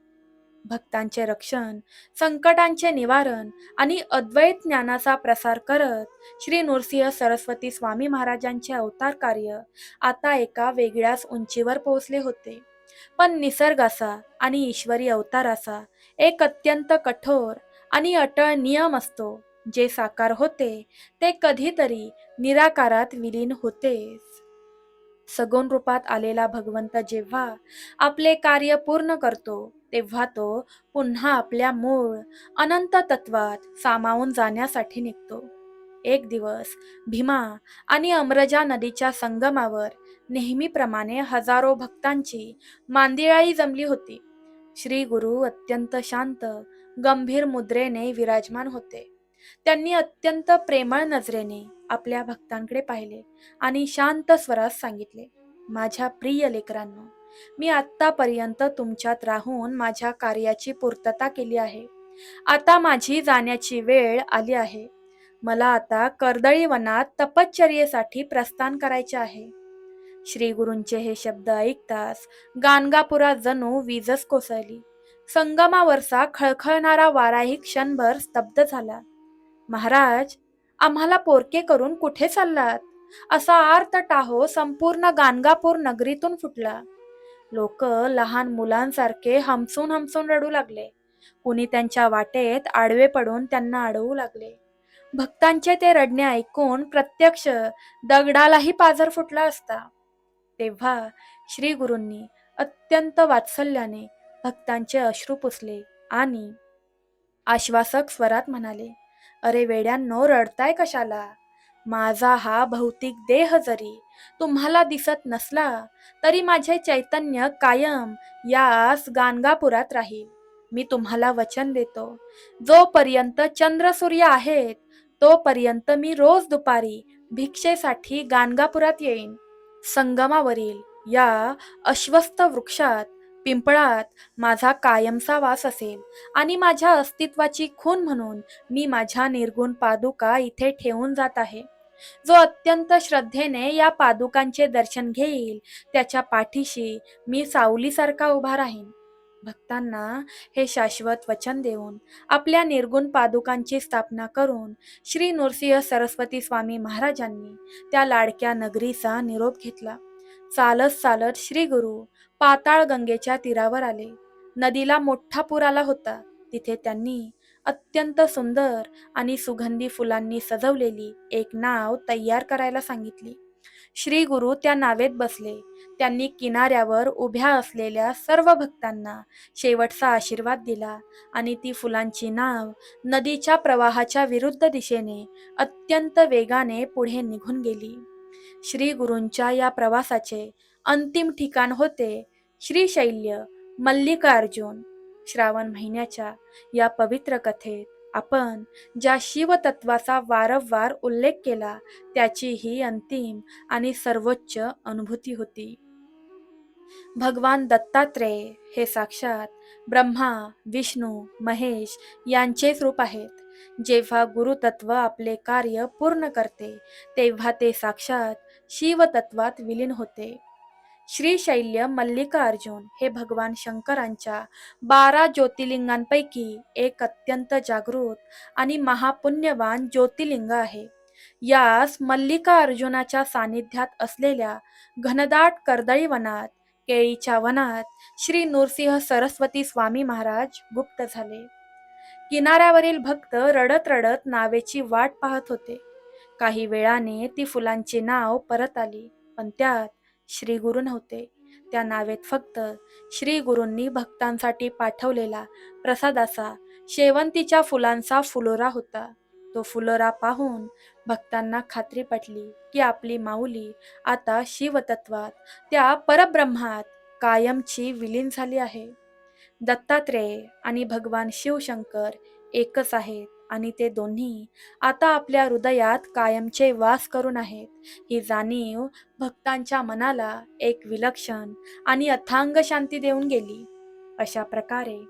[SPEAKER 1] भक्तांचे रक्षण, संकटांचे निवारण आणि अद्वैत ज्ञानाचा प्रसार करत श्री नृसिंह सरस्वती स्वामी महाराजांचे अवतार कार्य आता एका वेगळ्याच उंचीवर पोहोचले होते. पण निसर्गाचा आणि ईश्वरी अवताराचा एक अत्यंत कठोर आणि अटळ नियम असतो, जे साकार होते ते कधीतरी निराकारात विलीन होतेच. सगुण रूपात आलेला भगवंत जेव्हा आपले कार्य पूर्ण करतो तेव्हा तो पुन्हा आपल्या मूळ अनंत तत्वात सामावून जाण्यासाठी निघतो. एक दिवस भीमा आणि अमरजा नदीच्या संगमावर नेहमीप्रमाणे हजारो भक्तांची मांदियाळी जमली होती. श्री गुरु अत्यंत शांत गंभीर मुद्रेने विराजमान होते. त्यांनी अत्यंत प्रेमळ नजरेने आपल्या भक्तांकडे पाहिले आणि शांत स्वरात सांगितले, माझ्या प्रिय लेकरांनो, मी आत्तापर्यंत तुमच्यात राहून माझ्या कार्याची पूर्तता केली आहे. आता माझी जाण्याची वेळ आली आहे. मला आता कर्दळी वनात तपश्चर्येसाठी प्रस्थान करायचे आहे. श्री गुरूंचे हे शब्द ऐकताच गाणगापुरात जणू वीजच कोसळली. संगमावरचा खळखळणारा वाराही क्षणभर स्तब्ध झाला. महाराज, आम्हाला पोरके करून कुठे चाललात? असा आर्त टाहो संपूर्ण गाणगापूर नगरीतून फुटला. लोक लहान मुलांसारखे हमसून हमसून रडू लागले. कुणी त्यांच्या वाटेत आडवे पडून त्यांना अडवू लागले. भक्तांचे ते रडणे ऐकून प्रत्यक्ष दगडालाही पाझर फुटला असता. तेव्हा श्री गुरूंनी अत्यंत वात्सल्याने भक्तांचे अश्रू पुसले आणि आश्वासक स्वरात म्हणाले, अरे वेड्यांनो, रडताय कशाला? माझा हा भौतिक देह जरी तुम्हाला दिसत नसला तरी माझे चैतन्य कायम यास गाणगापुरात राहील. मी तुम्हाला वचन देतो, जोपर्यंत चंद्र सूर्य आहेत तोपर्यंत मी रोज दुपारी भिक्षेसाठी गाणगापुरात येईन. संगमावरील या अश्वस्थ वृक्षात पिंपळात माझा कायमचा वास असेल आणि माझ्या अस्तित्वाची खूण म्हणून मी माझ्या निर्गुण पादुका इथे ठेवून जात आहे. जो अत्यंत श्रद्धेने या पादुकांचे दर्शन घेईल त्याच्या पाठीशी मी सावलीसारखा उभा राहीन. भक्तांना हे शाश्वत वचन देऊन आपल्या निर्गुण पादुकांची स्थापना करून श्री नृसिंह सरस्वती स्वामी महाराजांनी त्या लाडक्या नगरीचा निरोप घेतला. चालत चालत श्री गुरु पाताळ गंगेच्या तीरावर आले. नदीला मोठा पूर आला होता. तिथे त्यांनी अत्यंत सुंदर आणि सुगंधी फुलांनी सजवलेली एक नाव तयार करायला सांगितली. श्री गुरु त्या नावेत बसले. त्यांनी किनाऱ्यावर उभ्या असलेल्या सर्व भक्तांना शेवटचा आशीर्वाद दिला आणि ती फुलांची नाव नदीच्या प्रवाहाच्या विरुद्ध दिशेने अत्यंत वेगाने पुढे निघून गेली. श्री गुरूंच्या या प्रवासाचे अंतिम ठिकाण होते श्रीशैल्य मल्लिकार्जुन. श्रावण महिन्याच्या या पवित्र कथेत आपण ज्या शिवतत्वाचा वारंवार उल्लेख केला त्याची ही अंतिम आणि सर्वोच्च अनुभूती होती. भगवान दत्तात्रेय हे साक्षात ब्रह्मा, विष्णू, महेश यांचेच रूप आहेत. जेव्हा गुरुतत्व आपले कार्य पूर्ण करते तेव्हा ते साक्षात शिवतत्वात विलीन होते. श्रीशैल्य मल्लिकार्जुन हे भगवान शंकरांच्या 12 ज्योतिर्लिंगांपैकी एक अत्यंत जागृत आणि महापुण्यवान ज्योतिर्लिंग आहे. यास मल्लिकार्जुनाच्या सानिध्यात असलेल्या घनदाट कर्दळी वनात, केळीच्या वनात श्री नृसिंह सरस्वती स्वामी महाराज गुप्त झाले. किनाऱ्यावरील भक्त रडत रडत नावेची वाट पाहत होते. काही वेळाने ती फुलांची नाव परत आली, पण त्यात श्री गुरु नव्हते. त्या नावेत फक्त श्री गुरूंनी भक्तांसाठी पाठवलेला प्रसादाचा शेवंतीच्या फुलांचा फुलोरा होता. तो फुलोरा पाहून भक्तांना खात्री पटली की आपली माऊली आता शिवतत्वात, त्या परब्रह्मात कायमची विलीन झाली आहे. दत्तात्रेय आणि भगवान शिवशंकर एकच आहेत आणि ते दोन्ही आता आपल्या हृदयात कायमचे वास करून आहेत. ही जाणीव भक्तांच्या मनाला एक विलक्षण आणि अथांग शांती देऊन गेली. अशा प्रकारे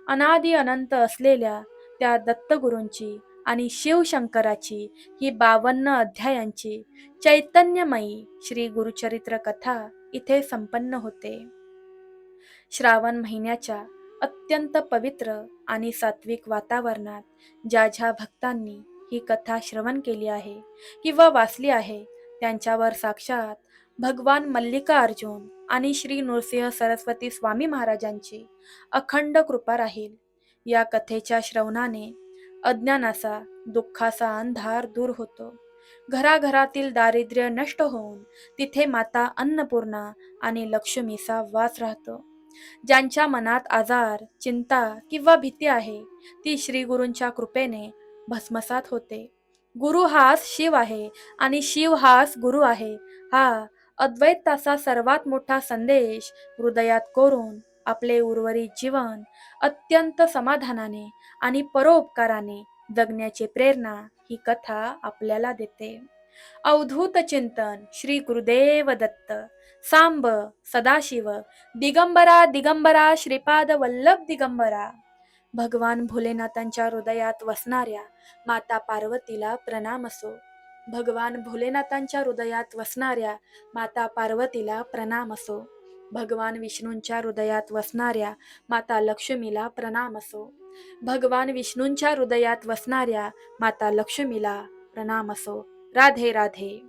[SPEAKER 1] अनादि अनंत असलेल्या त्या दत्तगुरूंची आणि शिवशंकराची ही 52 अध्यायांची चैतन्यमयी श्री गुरुचरित्र कथा इथे संपन्न होते. श्रावण महिन्याच्या अत्यंत पवित्र आणि सात्विक वातावरणात ज्या ज्या भक्तांनी ही कथा श्रवण केली आहे किंवा वाचली आहे त्यांच्यावर साक्षात भगवान मल्लिकार्जुन आणि श्री नृसिंह सरस्वती स्वामी महाराजांची अखंड कृपा राहील. या कथेच्या श्रवणाने अज्ञानाचा, दुःखाचा अंधार दूर होतो. घराघरातील दारिद्र्य नष्ट होऊन तिथे माता अन्नपूर्णा आणि लक्ष्मीचा वास राहतो. ज्यांच्या मनात आजार, चिंता किंवा भीती आहे ती श्री गुरूंच्या कृपेने भस्मसात होते. गुरु हाच शिव आहे आणि शिव हाच गुरु आहे, हा अद्वैताचा सर्वात मोठा संदेश हृदयात कोरून आपले उर्वरित जीवन अत्यंत समाधानाने आणि परोपकाराने जगण्याची प्रेरणा ही कथा आपल्याला देते. अवधूत चिंतन श्री गुरुदेव दत्त. सांब सदाशिव दिगंबरा दिगंबरा श्रीपाद वल्लभ दिगंबरा. भगवान भोलेनाथांच्या हृदयात वसणाऱ्या माता पार्वतीला प्रणाम असो. भगवान भोलेनाथांच्या हृदयात वसणाऱ्या माता पार्वतीला प्रणाम असो. भगवान विष्णूंच्या हृदयात वसणाऱ्या माता लक्ष्मीला प्रणाम असो. भगवान विष्णूंच्या हृदयात वसणाऱ्या माता लक्ष्मीला प्रणाम असो. राधे राधे.